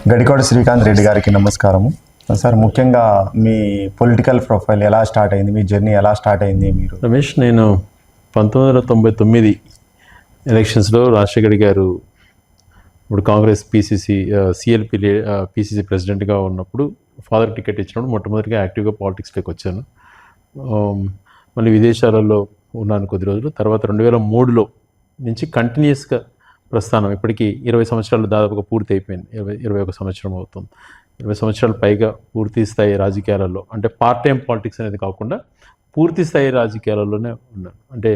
గడికోట శ్రీకాంత్ రెడ్డి గారికి నమస్కారము. సార్, ముఖ్యంగా మీ పొలిటికల్ ప్రొఫైల్ ఎలా స్టార్ట్ అయింది, మీ జర్నీ ఎలా స్టార్ట్ అయింది? మీరు రమేష్, నేను 1999 ఎలక్షన్స్లో రాజశేఖర్ గారు ఇప్పుడు కాంగ్రెస్ సిఎల్పి పీసీసీ ప్రెసిడెంట్గా ఉన్నప్పుడు ఫాదర్ టికెట్ ఇచ్చినప్పుడు మొట్టమొదటిగా యాక్టివ్గా పాలిటిక్స్లోకి వచ్చాను. మళ్ళీ విదేశాలలో ఉన్నాను కొద్ది రోజులు. తర్వాత 2003లో నుంచి కంటిన్యూస్గా ప్రస్థానం ఇప్పటికీ 20 సంవత్సరాలు దాదాపుగా పూర్తి అయిపోయింది. 21 సంవత్సరం అవుతుంది. 20 సంవత్సరాల పైగా పూర్తి స్థాయి రాజకీయాలలో, అంటే పార్ట్ టైం పాలిటిక్స్ అనేది కాకుండా పూర్తి స్థాయి రాజకీయాలలోనే ఉన్నాను. అంటే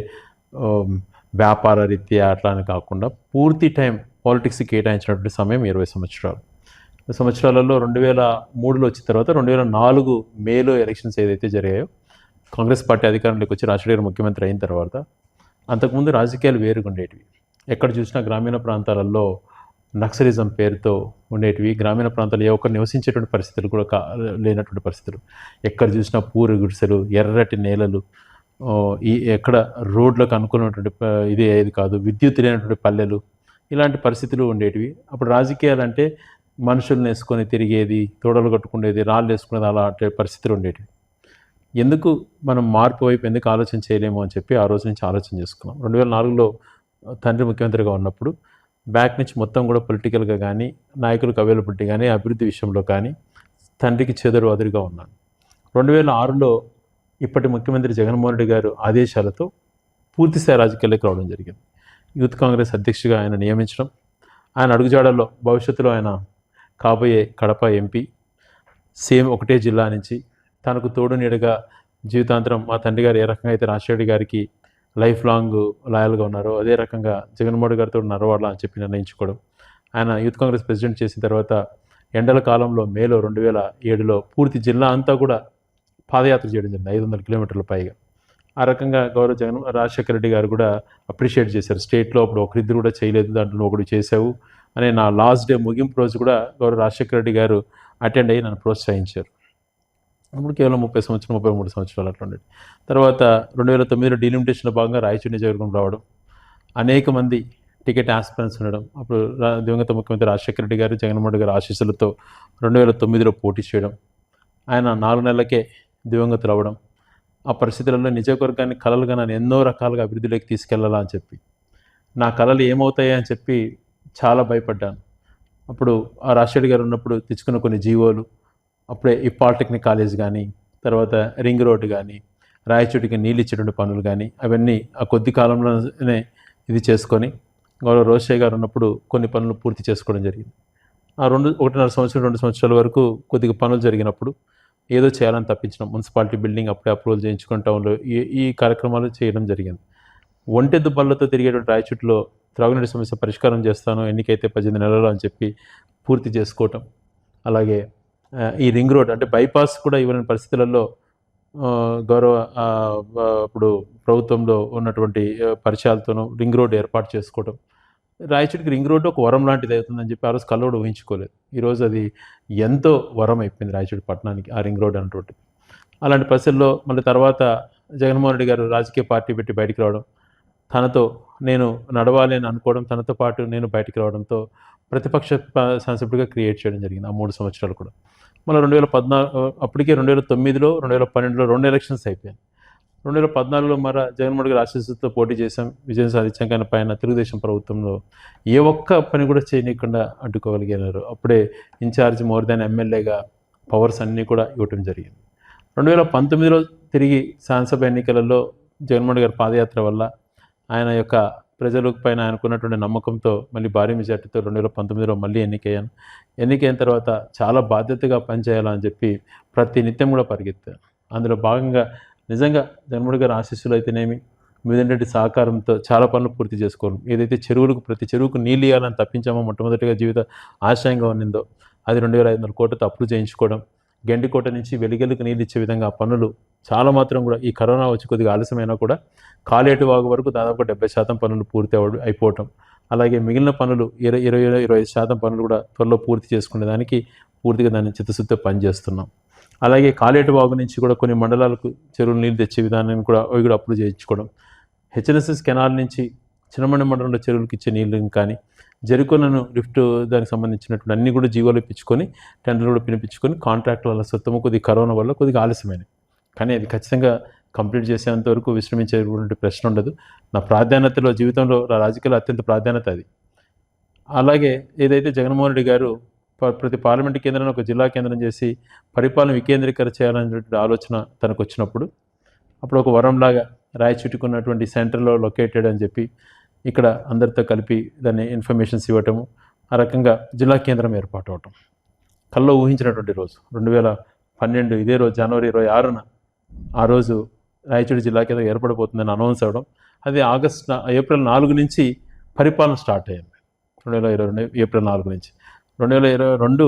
వ్యాపార రీత్యా అట్లా అని కాకుండా పూర్తి టైం పాలిటిక్స్కి కేటాయించినటువంటి సమయం 20 సంవత్సరాలు. 20 సంవత్సరాలలో 2003లో వచ్చిన తర్వాత 2004 మేలో ఎలక్షన్స్ ఏదైతే జరిగాయో, కాంగ్రెస్ పార్టీ అధికారంలోకి వచ్చి రాజశేఖర్ గారు ముఖ్యమంత్రి అయిన తర్వాత, అంతకుముందు రాజకీయాలు వేరుగా ఉండేటివి. ఎక్కడ చూసినా గ్రామీణ ప్రాంతాలలో నక్సలిజం పేరుతో ఉండేటివి. గ్రామీణ ప్రాంతాలు ఏ ఒక్కరు నివసించేటువంటి పరిస్థితులు కూడా లేనటువంటి పరిస్థితులు. ఎక్కడ చూసినా పూరి గుడిసెలు, ఎర్రటి నేలలు, ఎక్కడ రోడ్లకు అనుకున్నటువంటి ఇది ఏది కాదు, విద్యుత్ లేనటువంటి పల్లెలు, ఇలాంటి పరిస్థితులు ఉండేటివి. అప్పుడు రాజకీయాలు అంటే మనుషులను వేసుకొని తిరిగేది, తోడలు కట్టుకునేది, రాళ్ళు వేసుకునేది, అలాంటి పరిస్థితులు ఉండేటివి. ఎందుకు మనం మార్పు వైపు ఎందుకు ఆలోచన చేయలేము అని చెప్పి ఆ రోజు నుంచి ఆలోచన చేసుకున్నాం. 2004లో తండ్రి ముఖ్యమంత్రిగా ఉన్నప్పుడు బ్యాక్ నుంచి మొత్తం కూడా పొలిటికల్గా కానీ, నాయకులకు అవైలబిలిటీ కానీ, అభివృద్ధి విషయంలో కానీ తండ్రికి చెదరు అదురుగా ఉన్నాను. 2006లో ఇప్పటి ముఖ్యమంత్రి జగన్మోహన్ రెడ్డి గారు ఆదేశాలతో పూర్తిస్థాయి రాజకీయాల్లోకి రావడం జరిగింది. యూత్ కాంగ్రెస్ అధ్యక్షుడిగా ఆయన నియమించడం, ఆయన అడుగుజాడల్లో భవిష్యత్తులో ఆయన కాబోయే కడప ఎంపీ, సేమ్ ఒకటే జిల్లా నుంచి తనకు తోడు నీడగా జీవితాంతరం మా తండ్రి గారు ఏ రకంగా అయితే రాజశేఖర్ గారికి లైఫ్ లాంగ్ లాయల్గా ఉన్నారో, అదే రకంగా జగన్మోహన్ రెడ్డి గారితో నడవాలా అని చెప్పి నిర్ణయించుకోవడం. ఆయన యూత్ కాంగ్రెస్ ప్రెసిడెంట్ చేసిన తర్వాత ఎండల కాలంలో మేలో 2007లో పూర్తి జిల్లా అంతా కూడా పాదయాత్ర చేయడం జరిగింది, 500 కిలోమీటర్ల పైగా. ఆ రకంగా రాజశేఖర రెడ్డి గారు కూడా అప్రిషియేట్ చేశారు. స్టేట్లో అప్పుడు ఒకరిద్దరు కూడా చేయలేదు, దాంట్లో ఒకటి చేశావు అనే నా లాస్ట్ డే ముగింపు రోజు కూడా రాజశేఖర రెడ్డి గారు అటెండ్ అయ్యి నన్ను ప్రోత్సహించారు. అప్పుడు కేవలం 33 సంవత్సరాలు అట్లా ఉండేది. తర్వాత 2009లో డీలిమిటేషన్లో భాగంగా రాయచూరు నియోజకవర్గం రావడం, అనేక మంది టికెట్ ఆస్పిరెంట్స్ ఉండడం. అప్పుడు దివంగత ముఖ్యమంత్రి రాజశేఖర రెడ్డి గారు, జగన్మోహన్ రెడ్డి గారి ఆశీస్సులతో 2009లో పోటీ చేయడం, ఆయన 4 నెలలకే దివంగతులు అవ్వడం. ఆ పరిస్థితులలో నియోజకవర్గాన్ని కలలుగా నన్ను ఎన్నో రకాలుగా అభివృద్ధిలోకి తీసుకెళ్లాలా అని చెప్పి, నా కళలు ఏమవుతాయి అని చెప్పి చాలా భయపడ్డాను. అప్పుడు ఆ రాజశేఖర్ గారు ఉన్నప్పుడు తెచ్చుకున్న కొన్ని జీవోలు, అప్పుడే ఈ పాలిటెక్నిక్ కాలేజ్ కానీ, తర్వాత రింగ్ రోడ్డు కానీ, రాయచోటికి నీళ్ళు ఇచ్చేటువంటి పనులు కానీ, అవన్నీ ఆ కొద్ది కాలంలోనే ఇది చేసుకొని రోషయ్య గారు ఉన్నప్పుడు కొన్ని పనులు పూర్తి చేసుకోవడం జరిగింది. ఆ 1.5 సంవత్సరం 2 సంవత్సరాల వరకు కొద్దిగా పనులు జరిగినప్పుడు ఏదో చేయాలని తప్పించడం, మున్సిపాలిటీ బిల్డింగ్ అప్పుడే అప్రూవల్ చేయించుకుని టౌన్లో ఈ కార్యక్రమాలు చేయడం జరిగింది. ఒంటెద్దు బళ్ళతో తిరిగేటువంటి రాయచోటిలో త్రాగునీటి సమస్య పరిష్కారం చేస్తాను ఎన్నికైతే 18 నెలలు అని చెప్పి పూర్తి చేసుకోవటం. అలాగే ఈ రింగ్ రోడ్ అంటే బైపాస్ కూడా ఇవ్వలేని పరిస్థితులలో ఇప్పుడు ప్రభుత్వంలో ఉన్నటువంటి పరిచయాలతోనూ రింగ్ రోడ్ ఏర్పాటు చేసుకోవడం. రాయచోటికి రింగ్ రోడ్డు ఒక వరం లాంటిది అవుతుందని చెప్పి ఆ రోజు కళ్ళు కూడా ఊహించుకోలేదు. ఈరోజు అది ఎంతో వరం అయిపోయింది రాయచోటి పట్టణానికి, ఆ రింగ్ రోడ్ అనేటువంటిది. అలాంటి పరిస్థితుల్లో మళ్ళీ తర్వాత జగన్మోహన్ రెడ్డి గారు రాజకీయ పార్టీ పెట్టి బయటికి రావడం, తనతో నేను నడవాలి అని అనుకోవడం, తనతో పాటు నేను బయటికి రావడంతో ప్రతిపక్ష శాసనసభ్యుడిగా క్రియేట్ చేయడం జరిగింది ఆ 3 సంవత్సరాలు కూడా. మళ్ళీ 2014 అప్పటికే 2009లో 2012లో 2 ఎలక్షన్స్ అయిపోయాయి. 2014లో జగన్మోహన్ గారి ఆశీస్సులతో పోటీ చేశాం, విజయం సాధించాం. కానీ పైన తెలుగుదేశం ప్రభుత్వంలో ఏ ఒక్క పని కూడా చేయనీయకుండా అడ్డుకోగలిగారు. అప్పుడే ఇన్ఛార్జ్ మోర్ దాన్ ఎమ్మెల్యేగా పవర్స్ అన్నీ కూడా ఇవ్వటం జరిగింది. 2019లో తిరిగి శాసనసభ ఎన్నికలలో జగన్మోహన్ గారి పాదయాత్ర వల్ల ఆయన యొక్క ప్రజల పైన ఆయనకున్నటువంటి నమ్మకంతో మళ్ళీ భారీ మెజార్టీతో 2019లో మళ్ళీ ఎన్నికయ్యాను. ఎన్నికైన తర్వాత చాలా బాధ్యతగా పనిచేయాలని చెప్పి ప్రతి నిత్యం కూడా పరిగెత్తాను. అందులో భాగంగా నిజంగా జగన్మోహన్ గారి ఆశీస్సులు అయితేనేమి, మిథున్ సహకారంతో చాలా పనులు పూర్తి చేసుకోవడం. ఏదైతే ప్రతి చెరువుకు నీళ్ళు ఇవ్వాలని తప్పించామో మొట్టమొదటిగా జీవిత ఆశయంగా ఉన్నిందో అది 2500 కోట్లతో అప్రూవ్ చేయించుకోవడం. గెండికోట నుంచి వెలిగెలకు నీళ్ళు ఇచ్చే విధంగా పనులు చాలా మాత్రం కూడా ఈ కరోనా వచ్చి కొద్దిగా ఆలస్యమైనా కూడా కాలేటి వాగు వరకు దాదాపుగా 70% పనులు పూర్తి అయిపోవటం. అలాగే మిగిలిన పనులు 25% పనులు కూడా త్వరలో పూర్తి చేసుకునే దానికి పూర్తిగా దాన్ని చిత్తశుద్ధితో పనిచేస్తున్నాం. అలాగే కాలేటి వాగు నుంచి కూడా కొన్ని మండలాలకు చెరువులు నీళ్ళు తెచ్చే విధానాన్ని కూడా అవి కూడా అప్రూవ్ చేయించుకోవడం. హెచ్ఎన్ఎస్ఎస్ కెనాల్ నుంచి చిన్నమండి మండలంలో చెరువులకు ఇచ్చే నీళ్ళని కానీ, జెరికోలను లిఫ్ట్ దానికి సంబంధించినటువంటి అన్ని కూడా జీవోలు ఇప్పించుకొని టెండర్లు కూడా పిలిపించుకొని కాంట్రాక్ట్ వల్ల సొత్తము కొద్దిగా కరోనా వల్ల కొద్దిగా ఆలస్యమైనది. కానీ అది ఖచ్చితంగా కంప్లీట్ చేసేంత వరకు విశ్రమించేటువంటి ప్రశ్న ఉండదు. నా ప్రాధాన్యతలో జీవితంలో రాజకీయాల్లో అత్యంత ప్రాధాన్యత అది. అలాగే ఏదైతే జగన్మోహన్ రెడ్డి గారు ప్రతి పార్లమెంటు కేంద్రాన్ని ఒక జిల్లా కేంద్రం చేసి పరిపాలన వికేంద్రీకరణ చేయాలనేటువంటి ఆలోచన తనకు వచ్చినప్పుడు అప్పుడు ఒక వరంలాగా రాయచూటుకున్నటువంటి సెంటర్లో లొకేటెడ్ అని చెప్పి ఇక్కడ అందరితో కలిపి దాన్ని ఇన్ఫర్మేషన్స్ ఇవ్వటము, ఆ రకంగా జిల్లా కేంద్రం ఏర్పాటు అవటం కల్లో ఊహించినటువంటి రోజు 2012 ఇదే రోజు జనవరి 26న ఆ రోజు రాయచూడు జిల్లా కేంద్రం ఏర్పడిపోతుందని అనౌన్స్ అవ్వడం. అది ఏప్రిల్ 4 నుంచి పరిపాలన స్టార్ట్ అయ్యింది. 2022 ఏప్రిల్ 4 నుంచి 2022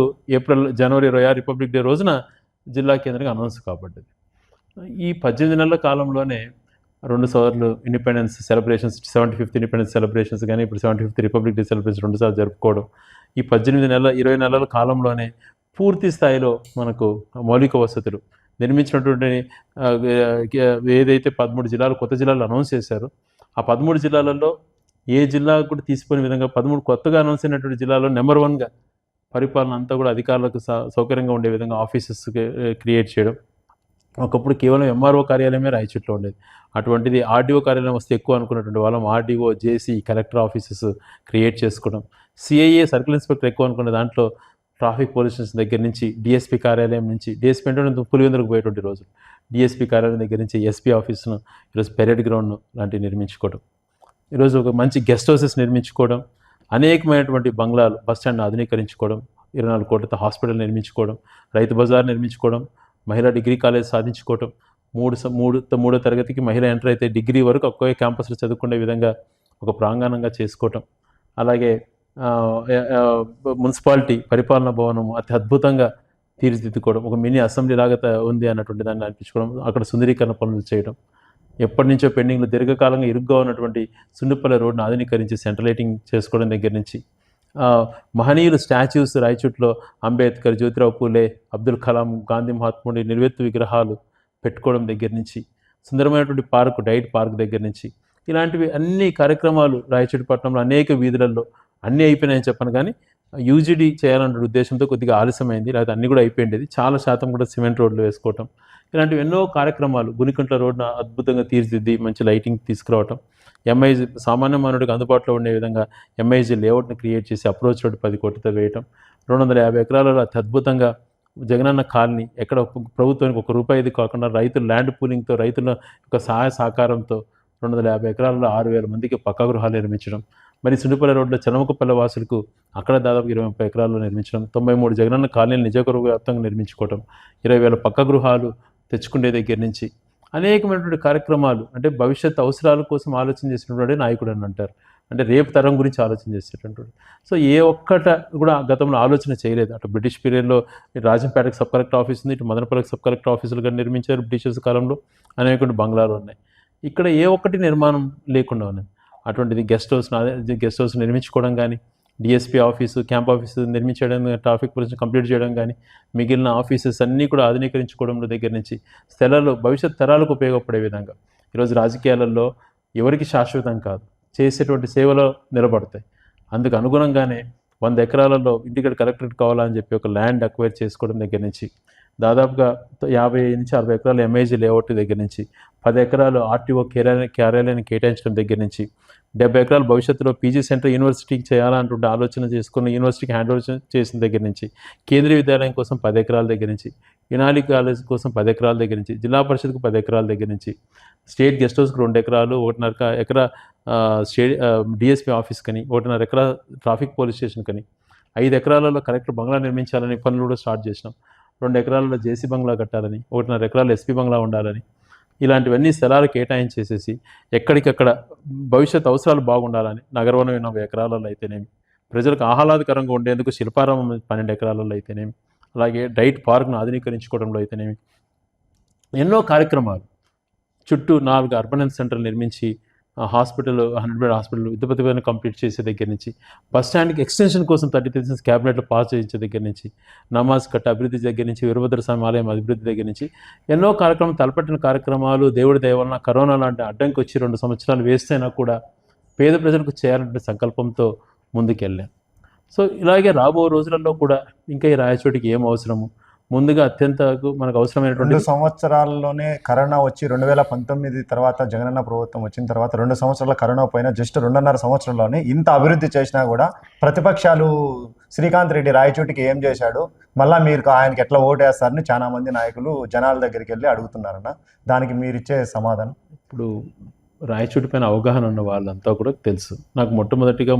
జనవరి 26 రిపబ్లిక్ డే రోజున జిల్లా కేంద్రంగా అనౌన్స్ కాబడ్డది. ఈ 18 నెలల కాలంలోనే 2 సార్లు independence celebrations, 75th independence celebrations కానీ ఇప్పుడు 75th రిపబ్లిక్ డే సెలబ్రేషన్ 2 సార్లు జరుపుకోవడం. ఈ 20 నెలల కాలంలోనే పూర్తి స్థాయిలో మనకు మౌలిక వసతులు నిర్మించినటువంటి ఏదైతే 13 జిల్లాలు కొత్త జిల్లాలు అనౌన్స్ చేశారో ఆ 13 జిల్లాలలో ఏ జిల్లాకు కూడా తీసిపోయిన విధంగా 13 కొత్తగా అనౌన్స్ అయినటువంటి జిల్లాలో నెంబర్ 1గా పరిపాలన అంతా కూడా అధికారులకు సౌకర్యంగా ఉండే విధంగా ఆఫీసెస్ క్రియేట్ చేయడం. ఒకప్పుడు కేవలం ఎంఆర్ఓ కార్యాలయమే రాయచూట్లో ఉండేది. అటువంటిది ఆర్డీఓ కార్యాలయం వస్తే ఎక్కువ అనుకున్నటువంటి వాళ్ళం ఆర్డీఓ, జేసీ, కలెక్టర్ ఆఫీసెస్ క్రియేట్ చేసుకోవడం. సిఐఏ సర్కిల్ ఇన్స్పెక్టర్ ఎక్కువ అనుకున్న దాంట్లో ట్రాఫిక్ పోలీస్ స్టేషన్ దగ్గర నుంచి డిఎస్పీ కార్యాలయం నుంచి, డిఎస్పీ అంటే పులివెందులకు పోయేటువంటి రోజు, డిఎస్పీ కార్యాలయం దగ్గర నుంచి ఎస్పీ ఆఫీస్ను ఈరోజు పెరేడ్ గ్రౌండ్ను లాంటివి నిర్మించుకోవడం, ఈరోజు ఒక మంచి గెస్ట్ హౌసెస్ నిర్మించుకోవడం, అనేకమైనటువంటి బంగ్లాలు, బస్టాండ్ ఆధునీకరించుకోవడం, 24 కోట్లతో హాస్పిటల్ నిర్మించుకోవడం, రైతు బజార్ నిర్మించుకోవడం, మహిళా డిగ్రీ కాలేజ్ సాధించుకోవటం, మూడో తరగతికి మహిళ ఎంటర్ అయితే డిగ్రీ వరకు ఒకే క్యాంపస్లో చదువుకునే విధంగా ఒక ప్రాంగణంగా చేసుకోవటం. అలాగే మున్సిపాలిటీ పరిపాలనా భవనం అతి అద్భుతంగా తీర్చిదిద్దుకోవడం, ఒక మినీ అసెంబ్లీ లాగా ఉంది అన్నటువంటి దాన్ని అనిపించుకోవడం, అక్కడ సుందరీకరణ పనులు చేయడం, ఎప్పటి నుంచో పెండింగ్లో దీర్ఘకాలంగా ఇరుగ్గా ఉన్నటువంటి సుండుపల్లి రోడ్డును ఆధునీకరించి సెంట్రలైటింగ్ చేసుకోవడం దగ్గర నుంచి, మహనీయులు స్టాచ్యూస్ రాయచూట్లో అంబేద్కర్, జ్యోతిరావు పూలే, అబ్దుల్ కలాం, గాంధీ మహాత్ముడి నిలువెత్తు విగ్రహాలు పెట్టుకోవడం దగ్గర నుంచి, సుందరమైనటువంటి పార్కు, డైట్ పార్క్ దగ్గర నుంచి, ఇలాంటివి అన్ని కార్యక్రమాలు రాయచూటి పట్టణంలో అనేక వీధులలో అన్నీ అయిపోయినాయని చెప్పను. కానీ యూజీడీ చేయాలన్న ఉద్దేశంతో కొద్దిగా ఆలస్యమైంది, లేకపోతే అన్నీ కూడా అయిపోయింది. చాలా శాతం కూడా సిమెంట్ రోడ్లు వేసుకోవటం, ఇలాంటివి ఎన్నో కార్యక్రమాలు. గునికుంట్ల రోడ్డున అద్భుతంగా తీర్చిదిద్ది మంచి లైటింగ్ తీసుకురావటం, ఎంఐజీ సామాన్య మానవుడికి అందుబాటులో ఉండే విధంగా ఎంఐజీ లేఅవుట్ని క్రియేట్ చేసి అప్రోచ్ రోడ్ 10 కోట్లతో వేయటం, 250 ఎకరాలలో అతి అద్భుతంగా జగనన్న కాలనీ, ఎక్కడ ప్రభుత్వానికి ₹1 కాకుండా రైతుల ల్యాండ్ పూలింగ్తో, రైతుల యొక్క సహాయ సహకారంతో 250 ఎకరాలలో 6,000 మందికి పక్కా గృహాలు నిర్మించడం. మరి సుండిపల్లి రోడ్లో చలమకుపల్లి వాసులకు అక్కడ దాదాపు 20-30 ఎకరాల్లో నిర్మించడం, 93 జగనన్న కాలనీలు నియోజకవర్గ వ్యాప్తంగా నిర్మించుకోవటం, 20,000 పక్క గృహాలు తెచ్చుకునే దగ్గర నుంచి అనేకమైనటువంటి కార్యక్రమాలు. అంటే భవిష్యత్ అవసరాల కోసం ఆలోచన చేసినటువంటి నాయకుడు అని అంటారు. అంటే రేపు తరం గురించి ఆలోచన చేసేటటువంటి. సో ఏ ఒక్కట కూడా గతంలో ఆలోచన చేయలేదు. అటు బ్రిటిష్ పీరియడ్లో రాజంపేటకు సబ్ కలెక్టర్ ఆఫీస్ ఉంది, ఇటు మదనపల్లికి సబ్ కలెక్టర్ ఆఫీసులుగా నిర్మించారు బ్రిటిషర్స్ కాలంలో, అనేక బంగ్లాలు ఉన్నాయి. ఇక్కడ ఏ ఒక్కటి నిర్మాణం లేకుండా ఉన్నది. అటువంటిది గెస్ట్ హౌస్ నిర్మించుకోవడం కానీ, డిఎస్పీ ఆఫీసు, క్యాంప్ ఆఫీసు నిర్మించడం, ట్రాఫిక్ పోలీస్ కంప్లీట్ చేయడం కానీ, మిగిలిన ఆఫీసెస్ అన్నీ కూడా ఆధునీకరించుకోవడంలో దగ్గర నుంచి స్థలాలు భవిష్యత్ తరాలకు ఉపయోగపడే విధంగా. ఈరోజు రాజకీయాలలో ఎవరికి శాశ్వతం కాదు, చేసేటువంటి సేవలో నిలబడతాయి. అందుకు అనుగుణంగానే 100 ఎకరాలలో ఇంటిగ్రేటెడ్ కలెక్టరేట్ కావాలని చెప్పి ఒక ల్యాండ్ అక్వైర్ చేసుకోవడం దగ్గర నుంచి, దాదాపుగా 50 నుంచి 60 ఎకరాల ఎంఐజీ లేఅవుట్ దగ్గర నుంచి, 10 ఎకరాలు ఆర్టీఓ కార్యాలయాన్ని కేటాయించడం దగ్గర నుంచి, 70 ఎకరాలు భవిష్యత్తులో పీజీ సెంటర్ యూనివర్సిటీకి చేయాలంటుంటే ఆలోచన చేసుకుని యూనివర్సిటీకి హ్యాండ్ ఓవర్ చేసిన దగ్గర నుంచి, కేంద్రీయ విద్యాలయం కోసం 10 ఎకరాల దగ్గర నుంచి, ఇనాలి కాలేజ్ కోసం 10 ఎకరాల దగ్గర నుంచి, జిల్లా పరిషత్కు 10 ఎకరాల దగ్గర నుంచి, స్టేట్ గెస్ట్ హౌస్కి 2 ఎకరాలు, 1.5 ఎకరా డిఎస్పీ ఆఫీస్ కని, 1.5 ఎకరా ట్రాఫిక్ పోలీస్ స్టేషన్ కని, 5 ఎకరాలలో కలెక్టర్ బంగ్లా నిర్మించాలని పనులు కూడా స్టార్ట్ చేసినాం. 2 ఎకరాలలో జేసీ బంగ్లా కట్టాలని, 1.5 ఎకరాలు ఎస్పీ బంగ్లా ఉండాలని, ఇలాంటివన్నీ స్థలాలు కేటాయించేసేసి ఎక్కడికక్కడ భవిష్యత్ అవసరాలు బాగుండాలని, నగరవనం 80 ఎకరాలలో అయితేనేమి, ప్రజలకు ఆహ్లాదకరంగా ఉండేందుకు శిల్పారామం 12 ఎకరాలలో అయితేనేమి, అలాగే డైట్ పార్క్ను ఆధునీకరించుకోవడంలో అయితేనేమి, ఎన్నో కార్యక్రమాలు. చుట్టూ 4 అర్బన్ హెల్త్ సెంటర్లు నిర్మించి హాస్పిటల్, 100 బెడ్ హాస్పిటల్ విద్యుపతిని కంప్లీట్ చేసే దగ్గర నుంచి, బస్ స్టాండ్కి ఎక్స్టెన్షన్ కోసం 33 క్యాబినెట్లో పాస్ చేయించే దగ్గర నుంచి, నమాజ్ కట్ట అభివృద్ధి దగ్గర నుంచి, వీరభద్ర స్వామి ఆలయం అభివృద్ధి దగ్గర నుంచి ఎన్నో కార్యక్రమం, తలపెట్టిన కార్యక్రమాలు. దేవుడి దయ వలన కరోనా లాంటి అడ్డంకి వచ్చి 2 సంవత్సరాలు వేస్తేనా కూడా పేద ప్రజలకు చేయాలంటే సంకల్పంతో ముందుకెళ్ళాం. సో ఇలాగే రాబో రోజులలో కూడా ఇంకా ఈ రాయచోటికి ఏం అవసరము, ముందుగా మనకు అవసరమైనటువంటి 2 సంవత్సరాల్లోనే కరోనా వచ్చి 2019 తర్వాత జగనన్న ప్రభుత్వం వచ్చిన తర్వాత 2 సంవత్సరాల కరోనా పోయినా జస్ట్ 2.5 సంవత్సరంలోనే ఇంత అభివృద్ధి చేసినా కూడా ప్రతిపక్షాలు శ్రీకాంత్ రెడ్డి రాయచోటికి ఏం చేశాడు, మళ్ళీ మీరు ఆయనకి ఎట్లా ఓటేస్తారని చాలా మంది నాయకులు జనాల దగ్గరికి వెళ్ళి అడుగుతున్నారన్న. దానికి మీరు ఇచ్చే సమాధానం? ఇప్పుడు రాయచోటి పైన అవగాహన ఉన్న వాళ్ళంతా కూడా తెలుసు. నాకు మొట్టమొదటిగా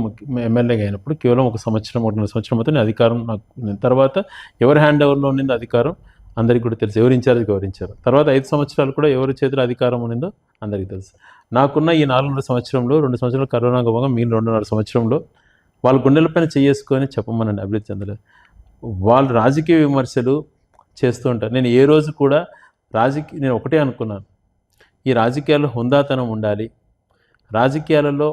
ఎమ్మెల్యేగా అయినప్పుడు కేవలం 1 సంవత్సరం 1.5 సంవత్సరం మాత్రం అధికారం నాకు తర్వాత ఎవరి హ్యాండ్ ఓవర్లో ఉన్నది అధికారం అందరికీ కూడా తెలుసు, ఎవరు ఇన్ఛార్జ్ గౌరవించారు. తర్వాత 5 సంవత్సరాలు కూడా ఎవరి చేతిలో అధికారం ఉన్నదో అందరికీ తెలుసు. నాకున్న ఈ 4.5 సంవత్సరంలో 2 సంవత్సరాలు కరోనా గోగా మిగిలిన 2.5 సంవత్సరంలో వాళ్ళ గుండెలపైన చేసుకొని చెప్పమని అభివృద్ధి చెందలేదు. వాళ్ళు రాజకీయ విమర్శలు చేస్తూ ఉంటారు. నేను ఏ రోజు కూడా నేను ఒకటే అనుకున్నాను, ఈ రాజకీయాల్లో హుందాతనం ఉండాలి, రాజకీయాలలో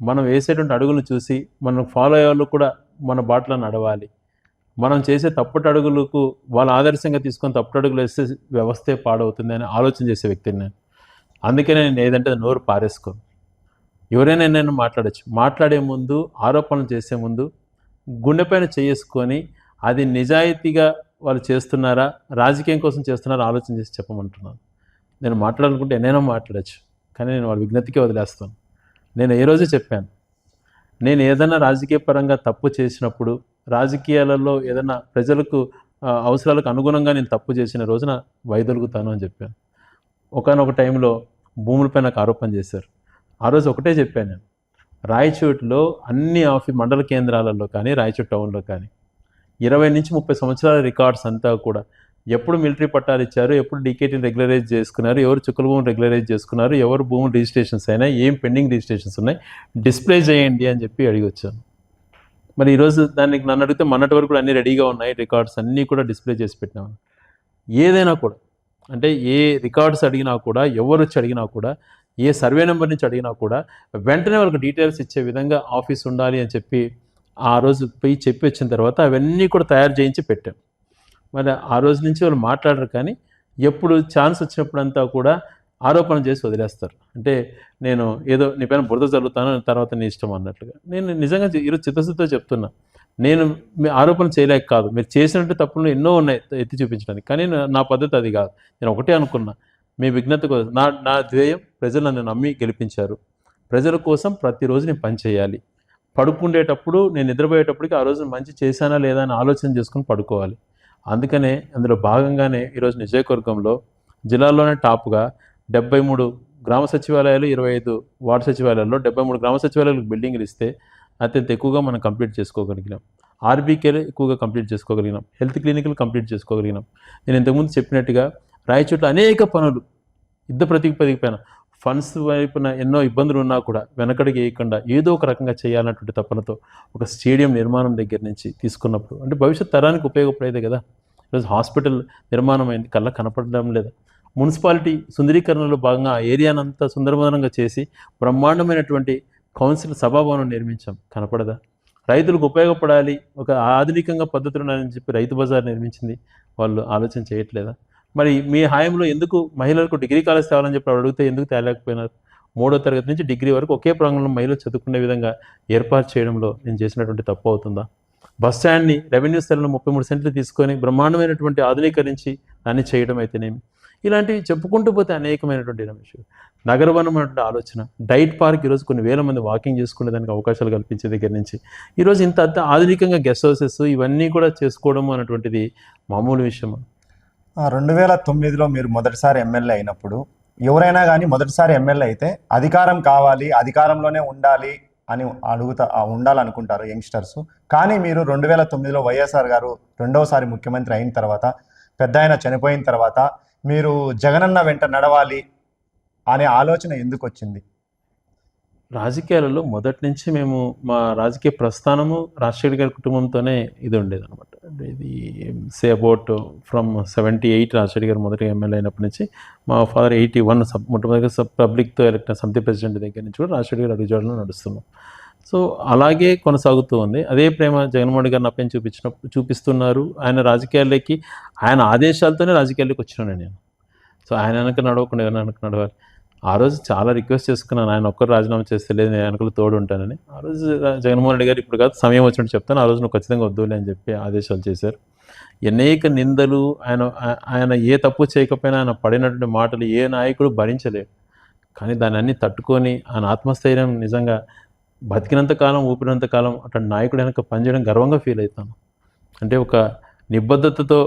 మనం వేసేటువంటి అడుగులు చూసి మనం ఫాలో అయ్యే వాళ్ళు కూడా మన బాటలో నడవాలి, మనం చేసే తప్పుడు అడుగులకు వాళ్ళు ఆదర్శంగా తీసుకొని తప్పుడు అడుగులు వేస్తే వ్యవస్థే పాడవుతుంది అని ఆలోచన చేసే వ్యక్తిని నేను. అందుకనే నేను ఏదంటే నోరు పారేసుకోను. ఎవరైనా నేను మాట్లాడచ్చు, మాట్లాడే ముందు ఆరోపణలు చేసే ముందు గుండెపైన చేసుకొని అది నిజాయితీగా వాళ్ళు చేస్తున్నారా, రాజకీయం కోసం చేస్తున్నారా ఆలోచన చేసి చెప్పమంటున్నాను. నేను మాట్లాడాలనుకుంటే ఎన్నైనా మాట్లాడచ్చు, కానీ నేను వాళ్ళ విజ్ఞతకే వదిలేస్తాను. నేను ఏ రోజు చెప్పాను, నేను ఏదైనా రాజకీయ పరంగా తప్పు చేసినప్పుడు, రాజకీయాలలో ఏదైనా ప్రజలకు అవసరాలకు అనుగుణంగా నేను తప్పు చేసిన రోజున వైదొలుగుతాను అని చెప్పాను. ఒకానొక టైంలో భూములపై నాకు ఆరోపణ చేశారు. ఆ రోజు ఒకటే చెప్పాను నేను, రాయచోటిలో అన్ని మండల కేంద్రాలలో కానీ రాయచోటి టౌన్లో కానీ 20 నుంచి 30 సంవత్సరాల రికార్డ్స్ అంతా కూడా ఎప్పుడు మిలిటరీ పట్టాలు ఇచ్చారు, ఎప్పుడు డీకేటీని రెగ్యులరైజ్ చేసుకున్నారు, ఎవరు చుక్కల భూములు రెగ్యులరైజ్ చేసుకున్నారు, ఎవరు భూములు రిజిస్ట్రేషన్స్ అయినాయి, ఏం పెండింగ్ రిజిస్ట్రేషన్స్ ఉన్నాయి, డిస్ప్లే చేయండి అని చెప్పి అడిగి వచ్చాను. మరి ఈరోజు దానికి నన్ను అడిగితే మొన్నటి వరకు కూడా అన్నీ రెడీగా ఉన్నాయి, రికార్డ్స్ అన్నీ కూడా డిస్ప్లే చేసి పెట్టినాము. ఏదైనా కూడా అంటే ఏ రికార్డ్స్ అడిగినా కూడా, ఎవరు వచ్చి అడిగినా కూడా, ఏ సర్వే నెంబర్ నుంచి అడిగినా కూడా వెంటనే వాళ్ళకి డీటెయిల్స్ ఇచ్చే విధంగా ఆఫీస్ ఉండాలి అని చెప్పి ఆ రోజు పోయి చెప్పి వచ్చిన తర్వాత అవన్నీ కూడా తయారు చేయించి పెట్టాం. మరి ఆ రోజు నుంచి వాళ్ళు మాట్లాడరు, కానీ ఎప్పుడు ఛాన్స్ వచ్చినప్పుడంతా కూడా ఆరోపణ చేసి వదిలేస్తారు. అంటే నేను ఏదో నీ పైన బురద జరుగుతాను, తర్వాత నీ ఇష్టం అన్నట్లుగా. నేను నిజంగా ఈరోజు చిత్తశుద్ధితో చెప్తున్నా, నేను మీ ఆరోపణ చేయలేక కాదు, మీరు చేసినట్టు తప్పులు ఎన్నో ఉన్నాయి ఎత్తి చూపించడానికి, కానీ నా పద్ధతి అది కాదు. నేను ఒకటే అనుకున్నా, మీ విజ్ఞత కోసం నా ధ్యేయం ప్రజలు నన్ను నమ్మి గెలిపించారు, ప్రజల కోసం ప్రతిరోజు నేను పని చేయాలి. పడుకుండేటప్పుడు నేను నిద్రపోయేటప్పటికి ఆ రోజు మంచి చేశానా లేదా అని ఆలోచన చేసుకుని పడుకోవాలి. అందుకనే అందులో భాగంగానే ఈరోజు నియోజకవర్గంలో జిల్లాలోనే టాప్గా 73 గ్రామ సచివాలయాలు, 25 వార్డు సచివాలయాల్లో 73 గ్రామ సచివాలయాలకు బిల్డింగ్లు ఇస్తే అత్యంత ఎక్కువగా మనం కంప్లీట్ చేసుకోగలిగినాం. ఆర్బీకేలు ఎక్కువగా కంప్లీట్ చేసుకోగలిగినాం, హెల్త్ క్లినిక్లు కంప్లీట్ చేసుకోగలిగినాం. నేను ఇంతకుముందు చెప్పినట్టుగా రాయచోట్ల అనేక పనులు యుద్ధ ప్రతిపదికపైన ఫండ్స్ వైపున ఎన్నో ఇబ్బందులు ఉన్నా కూడా వెనకడికి వేయకుండా ఏదో ఒక రకంగా చేయాలన్నటువంటి తపనతో ఒక స్టేడియం నిర్మాణం దగ్గర నుంచి తీసుకున్నప్పుడు, అంటే భవిష్యత్ తరానికి ఉపయోగపడేదే కదా. ఈరోజు హాస్పిటల్ నిర్మాణం అయింది, కళ్ళ కనపడడం లేదా. మున్సిపాలిటీ సుందరీకరణలో భాగంగా ఆ ఏరియానంతా సుందరమదనంగా చేసి బ్రహ్మాండమైనటువంటి కౌన్సిల్ సభాభవనం నిర్మించాం, కనపడదా. రైతులకు ఉపయోగపడాలి, ఒక ఆధునికంగా పద్ధతులు ఉన్నాయని చెప్పి రైతు బజార్ నిర్మించింది, వాళ్ళు ఆలోచన చేయట్లేదా. మరి మీ హాయంలో ఎందుకు మహిళలకు డిగ్రీ కాలేజ్ తేవాలని చెప్పి అడిగితే ఎందుకు తేలేకపోయినారు? 3వ తరగతి నుంచి డిగ్రీ వరకు ఒకే ప్రాంగణంలో మహిళలు చదువుకునే విధంగా ఏర్పాటు చేయడంలో నేను చేసినటువంటి తప్పు అవుతుందా? బస్ స్టాండ్ని రెవెన్యూ స్థలంలో 33 సెంట్లు తీసుకొని బ్రహ్మాండమైనటువంటి ఆధునీకరించి దాన్ని చేయడం అయితేనేమి, ఇలాంటివి చెప్పుకుంటూ పోతే అనేకమైనటువంటి విషయం. నగరవనం అనే ఆలోచన, డైట్ పార్క్ ఈరోజు కొన్ని వేల మంది వాకింగ్ చేసుకునే దానికి అవకాశాలు కల్పించే దగ్గర నుంచి ఈరోజు ఇంత ఆధునికంగా గెస్ట్ హౌసెస్ ఇవన్నీ కూడా చేసుకోవడం అనేటువంటిది మామూలు విషయం. 2009లో మీరు మొదటిసారి ఎమ్మెల్యే అయినప్పుడు ఎవరైనా కానీ మొదటిసారి ఎమ్మెల్యే అయితే అధికారం కావాలి, అధికారంలోనే ఉండాలి అని ఉండాలనుకుంటారు యంగ్స్టర్స్. కానీ మీరు 2009లో వైఎస్ఆర్ గారు రెండవసారి ముఖ్యమంత్రి అయిన తర్వాత, పెద్ద ఆయన చనిపోయిన తర్వాత మీరు జగనన్న వెంట నడవాలి అనే ఆలోచన ఎందుకు వచ్చింది? రాజకీయాలలో మొదటి నుంచి మేము మా రాజకీయ ప్రస్థానము రాజశేఖర్ గారి కుటుంబంతోనే ఇది ఉండేది అనమాట. ఇది సే అబౌట్ ఫ్రమ్ 78 రాజశేఖర్ గారు మొదటి ఎమ్మెల్యే అయినప్పటి నుంచి మా ఫాదర్ 81 మొట్టమొదటిగా పబ్లిక్తో ఎలక్ట్ సమితి ప్రెసిడెంట్ దగ్గర నుంచి కూడా రాజశేఖర్ గారు అడుగుజాడలో నడుస్తున్నాం. సో అలాగే కొనసాగుతూ ఉంది. అదే ప్రేమ జగన్మోహన్ గారిని అప్పని చూపిస్తున్నారు. ఆయన రాజకీయాల్లోకి ఆయన ఆదేశాలతోనే రాజకీయాల్లోకి వచ్చినాను నేను. సో ఆయన వెనక నడవకుండా ఎవరైనా వెనక నడవాలి. ఆ రోజు చాలా రిక్వెస్ట్ చేసుకున్నాను, ఆయన ఒక్కరు రాజీనామా చేస్తే లేదు నేను వెనకలు తోడు ఉంటానని. ఆ రోజు జగన్మోహన్ రెడ్డి గారు ఇప్పుడు కాదు సమయం వచ్చినట్టు చెప్తాను, ఆ రోజు నువ్వు ఖచ్చితంగా వద్దులే అని చెప్పి ఆదేశాలు చేశారు. అనేక నిందలు ఆయన ఏ తప్పు చేయకపోయినా ఆయన పడినటువంటి మాటలు ఏ నాయకుడు భరించలేడు. కానీ దాన్ని అన్ని తట్టుకొని ఆయన ఆత్మస్థైర్యం నిజంగా బతికినంత కాలం ఊపిరినంత కాలం అట్లాంటి నాయకుడు వెనక పనిచేయడం గర్వంగా ఫీల్ అవుతాను. అంటే ఒక నిబద్ధతతో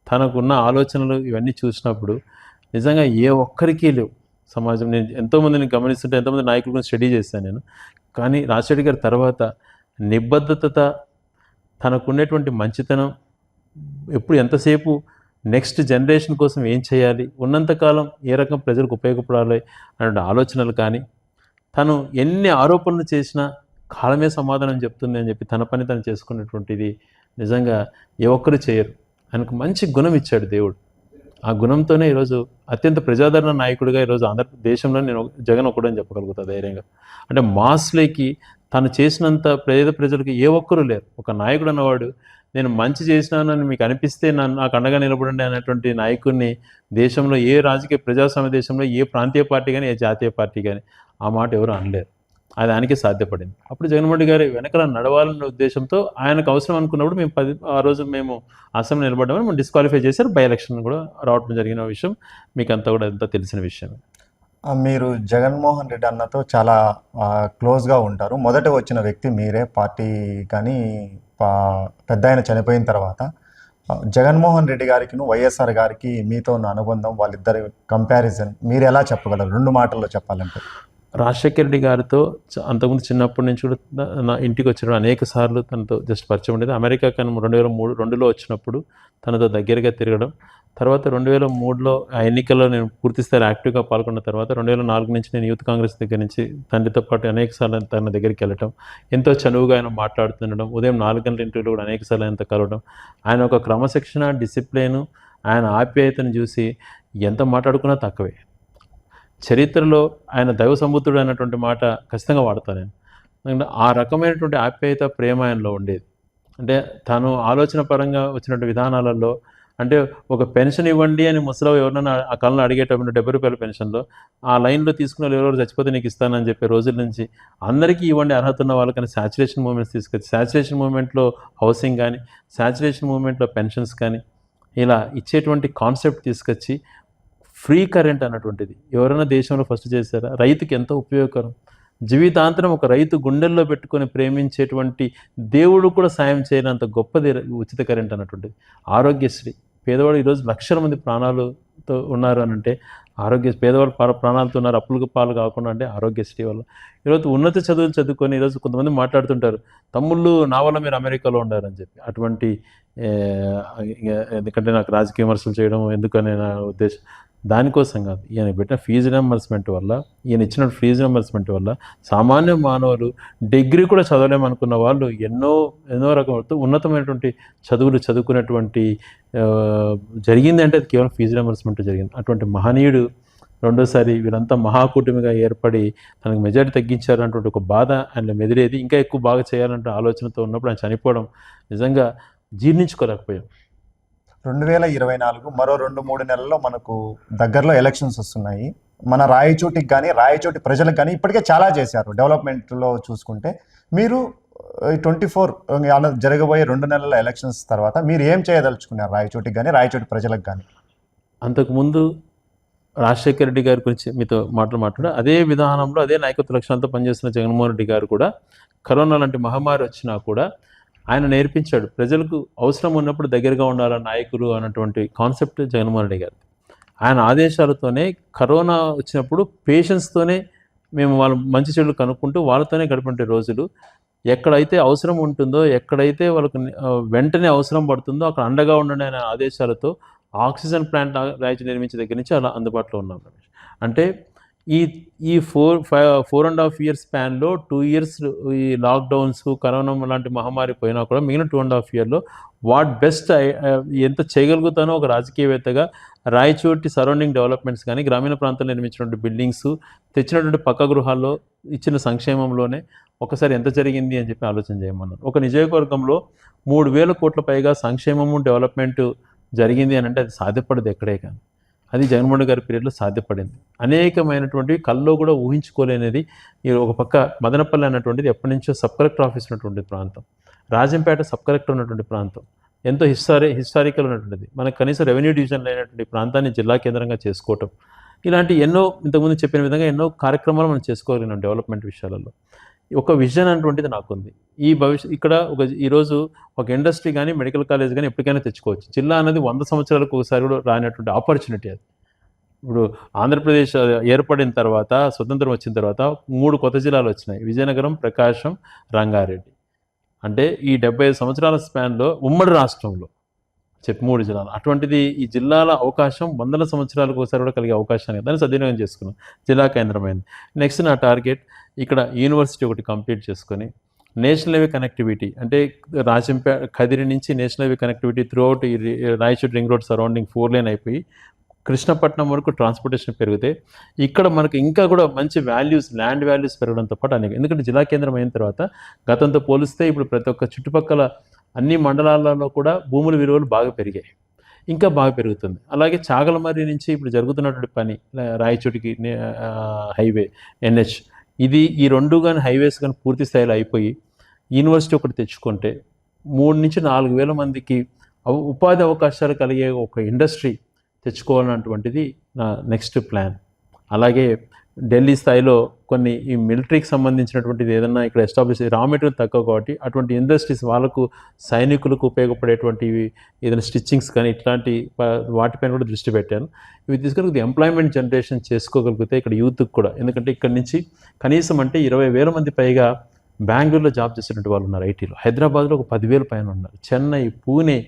తనకున్న ఆలోచనలు ఇవన్నీ చూసినప్పుడు నిజంగా ఏ ఒక్కరికి లేవు సమాజం. నేను ఎంతోమందిని గమనిస్తుంటే ఎంతోమంది నాయకుల గురించి స్టడీ చేశాను నేను. కానీ రాజశేఖర్ గారి తర్వాత నిబద్ధత, తనకున్నటువంటి మంచితనం, ఎప్పుడు ఎంతసేపు నెక్స్ట్ జనరేషన్ కోసం ఏం చేయాలి, ఉన్నంతకాలం ఏ రకం ప్రజలకు ఉపయోగపడాలి అనే ఆలోచనలు కానీ, తను ఎన్ని ఆరోపణలు చేసినా కాలమే సమాధానం చెప్తుంది అని చెప్పి తన పని తను చేసుకున్నటువంటిది నిజంగా ఏ ఒక్కరు చేయరు. ఆయనకు మంచి గుణం ఇచ్చాడు దేవుడు. ఆ గుణంతోనే ఈరోజు అత్యంత ప్రజాదరణ నాయకుడిగా ఈరోజు ఆంధ్రదేశంలో నేను జగన్ ఒకడని చెప్పగలుగుతా ధైర్యంగా. అంటే మాస్లేకి తను చేసినంత పేద ప్రజలకు ఏ ఒక్కరూ లేరు. ఒక నాయకుడు అన్నవాడు నేను మంచి చేసినానని మీకు అనిపిస్తే నాకు అండగా నిలబడండి అనేటువంటి నాయకుడిని దేశంలో ఏ రాజకీయ ప్రజాస్వామ్య దేశంలో ఏ ప్రాంతీయ పార్టీ కానీ ఏ జాతీయ పార్టీ కానీ ఆ మాట ఎవరు అనలేరు. అది ఆయనకే సాధ్యపడింది. అప్పుడు జగన్మోహన్ రెడ్డి గారు వెనకాల నడవాలనే ఉద్దేశంతో ఆయనకు అవసరం అనుకున్నప్పుడు ఆ రోజు మేము అసెంబ్లీ నిలబడ్డామని మేము డిస్క్వాలిఫై చేశారు. బై ఎలక్షన్ కూడా రావడం జరిగిన విషయం మీకు అంతా కూడా అంతా తెలిసిన విషయం. మీరు జగన్మోహన్ రెడ్డి అన్నతో చాలా క్లోజ్గా ఉంటారు. మొదట వచ్చిన వ్యక్తి మీరే పార్టీ. కానీ పెద్ద ఆయన చనిపోయిన తర్వాత జగన్మోహన్ రెడ్డి గారికి వైఎస్ఆర్ గారికి మీతో ఉన్న అనుబంధం, వాళ్ళిద్దరి కంపారిజన్ మీరు ఎలా చెప్పగలరు 2 మాటల్లో చెప్పాలంటే? రాజశేఖర రెడ్డి గారితో అంతకుముందు చిన్నప్పటి నుంచి కూడా నా ఇంటికి వచ్చినప్పుడు అనేక సార్లు తనతో జస్ట్ పరిచయం ఉండేది. అమెరికా కానీ 2002లో వచ్చినప్పుడు తనతో దగ్గరగా తిరగడం, తర్వాత 2003లో ఆ ఎన్నికల్లో నేను పూర్తిస్థాయి యాక్టివ్గా పాల్గొన్న తర్వాత 2004 నుంచి నేను యూత్ కాంగ్రెస్ దగ్గర నుంచి తండ్రితో పాటు అనేక సార్లు తన దగ్గరికి వెళ్ళటం, ఎంతో చనువుగా ఆయన మాట్లాడుతుండడం, ఉదయం 4 గంటల ఇంటర్వ్యూలో కూడా అనేక సార్లు ఆయనతో కలవడం, ఆయన ఒక క్రమశిక్షణ, డిసిప్లిన్, ఆయన ఆప్యాయతను చూసి ఎంత మాట్లాడుకున్నా తక్కువే. చరిత్రలో ఆయన దైవ సంబుద్ధుడు అన్నటువంటి మాట ఖచ్చితంగా వాడతాను నేను. ఎందుకంటే ఆ రకమైనటువంటి ఆప్యాయత, ప్రేమ ఆయనలో ఉండేది. అంటే తను ఆలోచన పరంగా వచ్చినటువంటి విధానాలలో, అంటే ఒక పెన్షన్ ఇవ్వండి అని ముసలివాళ్ళు ఎవరైనా ఆ కాలంలో అడిగేటప్పుడు 70 రూపాయల పెన్షన్లో ఆ లైన్లో తీసుకున్న వాళ్ళు ఎవరెవరు చచ్చిపోతే నీకు ఇస్తానని చెప్పే రోజుల నుంచి అందరికీ ఇవ్వండి అర్హత ఉన్న వాళ్ళకని శాచురేషన్ మూమెంట్స్ తీసుకొచ్చి, శాచురేషన్ మూమెంట్లో హౌసింగ్ కానీ, శాచురేషన్ మూమెంట్లో పెన్షన్స్ కానీ ఇలా ఇచ్చేటువంటి కాన్సెప్ట్ తీసుకొచ్చి ఫ్రీ కరెంట్ అన్నటువంటిది ఎవరైనా దేశంలో ఫస్ట్ చేశారా? రైతుకి ఎంతో ఉపయోగకరం. జీవితాంతరం ఒక రైతు గుండెల్లో పెట్టుకొని ప్రేమించేటువంటి దేవుడు కూడా సాయం చేయనంత గొప్పది ఉచిత కరెంట్ అన్నటువంటిది. ఆరోగ్యశ్రీ, పేదవాడు ఈరోజు లక్షల మంది ప్రాణాలతో ఉన్నారు అని అంటే పేదవాళ్ళు ప్రాణాలతో ఉన్నారు అప్పులకు పాలు కాకుండా అంటే ఆరోగ్యశ్రీ వల్ల. ఈరోజు ఉన్నత చదువులు చదువుకొని ఈరోజు కొంతమంది మాట్లాడుతుంటారు, తమ్ముళ్ళు నా వల్ల మీరు అమెరికాలో ఉండారని చెప్పి. అటువంటి ఎందుకంటే నాకు రాజకీయ విమర్శలు చేయడం ఎందుకనే నా ఉద్దేశం. దానికోసం కాదు, ఈయన పెట్టిన ఫీజు రియంబర్స్మెంట్ వల్ల, ఈయన ఇచ్చిన ఫీజు రియంబర్స్మెంట్ వల్ల సామాన్య మానవులు డిగ్రీ కూడా చదవలేమనుకున్న వాళ్ళు ఎన్నో రకమైన ఉన్నతమైనటువంటి చదువులు చదువుకునేటువంటి జరిగింది. అంటే అది కేవలం ఫీజు రియంబర్స్మెంట్ జరిగింది. అటువంటి మహనీయుడు రెండోసారి వీరంతా మహాకూటమిగా ఏర్పడి తనకు మెజారిటీ తగ్గించారన్నటువంటి ఒక బాధ ఆయన మెదిరేది. ఇంకా ఎక్కువ బాగా చేయాలంటే ఆలోచనతో ఉన్నప్పుడు ఆయన చనిపోవడం నిజంగా జీర్ణించుకోలేకపోయాం. 2024 మరో 2-3 నెలల్లో మనకు దగ్గరలో ఎలక్షన్స్ వస్తున్నాయి. మన రాయచోటికి కానీ రాయచోటి ప్రజలకు కానీ ఇప్పటికే చాలా చేశారు డెవలప్మెంట్లో చూసుకుంటే. మీరు 24 జరగబోయే 2 నెలల ఎలక్షన్స్ తర్వాత మీరు ఏం చేయదలుచుకున్నారు రాయచోటికి కానీ రాయచోటి ప్రజలకు కానీ? అంతకుముందు రాజశేఖర రెడ్డి గారి గురించి మీతో మాట్లాడు అదే విధానంలో అదే నాయకత్వ లక్షణాలతో పనిచేస్తున్న జగన్మోహన్ రెడ్డి గారు కూడా కరోనా లాంటి మహమ్మారి వచ్చినా కూడా ఆయన నేర్పించాడు, ప్రజలకు అవసరం ఉన్నప్పుడు దగ్గరగా ఉండాలన్న నాయకులు అన్నటువంటి కాన్సెప్ట్ జగన్మోహన్ రెడ్డి గారు. ఆయన ఆదేశాలతోనే కరోనా వచ్చినప్పుడు పేషెంట్స్తోనే మేము వాళ్ళ మంచి చెడులు కనుక్కుంటూ వాళ్ళతోనే గడిపే రోజులు. ఎక్కడైతే అవసరం ఉంటుందో, ఎక్కడైతే వాళ్ళకు వెంటనే అవసరం పడుతుందో అక్కడ అండగా ఉండండి అనే ఆదేశాలతో ఆక్సిజన్ ప్లాంట్ రాయచూటి నిర్మించే దగ్గర నుంచి అలా అందుబాటులో ఉన్నాం. అంటే ఈ 4.5 years స్పాన్లో 2 years ఈ లాక్డౌన్స్, కరోనా లాంటి మహమ్మారి పోయినా కూడా మిగిలిన 2.5 yearలో బెస్ట్ ఎంత చేయగలుగుతానో ఒక రాజకీయవేత్తగా రాయచోటి సరౌండింగ్ డెవలప్మెంట్స్ కానీ, గ్రామీణ ప్రాంతాల్లో నిర్మించినటువంటి బిల్డింగ్స్, తెచ్చినటువంటి పక్క గృహాల్లో ఇచ్చిన సంక్షేమంలోనే ఒకసారి ఎంత జరిగింది అని చెప్పి ఆలోచన చేయమన్నారు. ఒక నియోజకవర్గంలో 3,000 కోట్ల పైగా సంక్షేమము, డెవలప్మెంట్ జరిగింది అని అంటే అది సాధ్యపడదు ఎక్కడే కానీ. అది జగన్మోహన్ రెడ్డి గారి పీరియడ్లో సాధ్యపడింది. అనేకమైనటువంటివి కల్లో కూడా ఊహించుకోలేనిది. ఈ ఒక పక్క మదనపల్లి అన్నటువంటిది ఎప్పటి నుంచో సబ్ కలెక్టర్ ఆఫీస్ ఉన్నటువంటి ప్రాంతం, రాజంపేట సబ్ కలెక్టర్ ఉన్నటువంటి ప్రాంతం, ఎంతో హిస్టారికల్ ఉన్నటువంటిది. మనకు కనీసం రెవెన్యూ డివిజన్ అయినటువంటి ప్రాంతాన్ని జిల్లా కేంద్రంగా చేసుకోవటం, ఇలాంటి ఎన్నో ఇంతకుముందు చెప్పిన విధంగా ఎన్నో కార్యక్రమాలు మనం చేసుకోగలిగినాం డెవలప్మెంట్ విషయాలలో. ఒక విజన్ అటువంటిది నాకుంది. ఈ ఇక్కడ ఈరోజు ఒక ఇండస్ట్రీ కానీ మెడికల్ కాలేజ్ కానీ ఎప్పటికైనా తెచ్చుకోవచ్చు. జిల్లా అనేది 100 సంవత్సరాలకు ఒకసారి కూడా రానటువంటి ఆపర్చునిటీ అది. ఇప్పుడు ఆంధ్రప్రదేశ్ ఏర్పడిన తర్వాత, స్వతంత్రం వచ్చిన తర్వాత 3 కొత్త జిల్లాలు వచ్చినాయి: విజయనగరం, ప్రకాశం, రంగారెడ్డి. అంటే ఈ 75 సంవత్సరాల స్పాన్లో ఉమ్మడి రాష్ట్రంలో 3 జిల్లాలు. అటువంటిది ఈ జిల్లాల అవకాశం 100 సంవత్సరాలకు ఒకసారి కూడా కలిగే అవకాశాన్ని దాన్ని సద్వినియోగం చేసుకున్నాం. జిల్లా కేంద్రమైంది. నెక్స్ట్ నా టార్గెట్ ఇక్కడ యూనివర్సిటీ ఒకటి కంప్లీట్ చేసుకొని నేషనల్ హైవే కనెక్టివిటీ, అంటే కదిరి నుంచి నేషనల్ హైవే కనెక్టివిటీ త్రూఅవుట్ ఈ Raichur ring road surrounding 4 lane అయిపోయి కృష్ణపట్నం వరకు ట్రాన్స్పోర్టేషన్ పెరిగితే ఇక్కడ మనకు ఇంకా కూడా మంచి వాల్యూస్, ల్యాండ్ వాల్యూస్ పెరగడంతో పాటు అనేక, ఎందుకంటే జిల్లా కేంద్రం అయిన తర్వాత గతంతో పోలిస్తే ఇప్పుడు ప్రతి ఒక్క చుట్టుపక్కల అన్ని మండలాలలో కూడా భూముల విలువలు బాగా పెరిగాయి, ఇంకా బాగా పెరుగుతుంది. అలాగే చాగలమర్రి నుంచి ఇప్పుడు జరుగుతున్నటువంటి పని రాయచోటికి హైవే NH, ఈ 2 కానీ హైవేస్ కానీ పూర్తి స్థాయిలో అయిపోయి యూనివర్సిటీ ఒకటి తెచ్చుకుంటే 3 నుంచి 4 వేల మందికి ఉపాధి అవకాశాలు కలిగే ఒక ఇండస్ట్రీ తెచ్చుకోవాలన్నటువంటిది నా నెక్స్ట్ ప్లాన్. అలాగే ఢిల్లీ స్థాయిలో కొన్ని ఈ మిలిటరీకి సంబంధించినటువంటిది ఏదన్నా ఇక్కడ ఎస్టాబ్లిష్, రా మెటీరియల్ తక్కువ కాబట్టి అటువంటి ఇండస్ట్రీస్ వాళ్ళకు సైనికులకు ఉపయోగపడేటువంటివి ఏదైనా స్టిచ్చింగ్స్ కానీ ఇట్లాంటి వాటిపైన కూడా దృష్టి పెట్టాను. ఇవి తీసుకొని ఎంప్లాయ్మెంట్ జనరేషన్ చేసుకోగలిగితే ఇక్కడ యూత్కి కూడా, ఎందుకంటే ఇక్కడ నుంచి కనీసం అంటే 20,000 మంది పైగా బెంగళూరులో జాబ్ చేసేటువంటి వాళ్ళు ఉన్నారు ఐటీలో, హైదరాబాద్లో ఒక 10,000 పైన ఉన్నారు, చెన్నై, పూణే,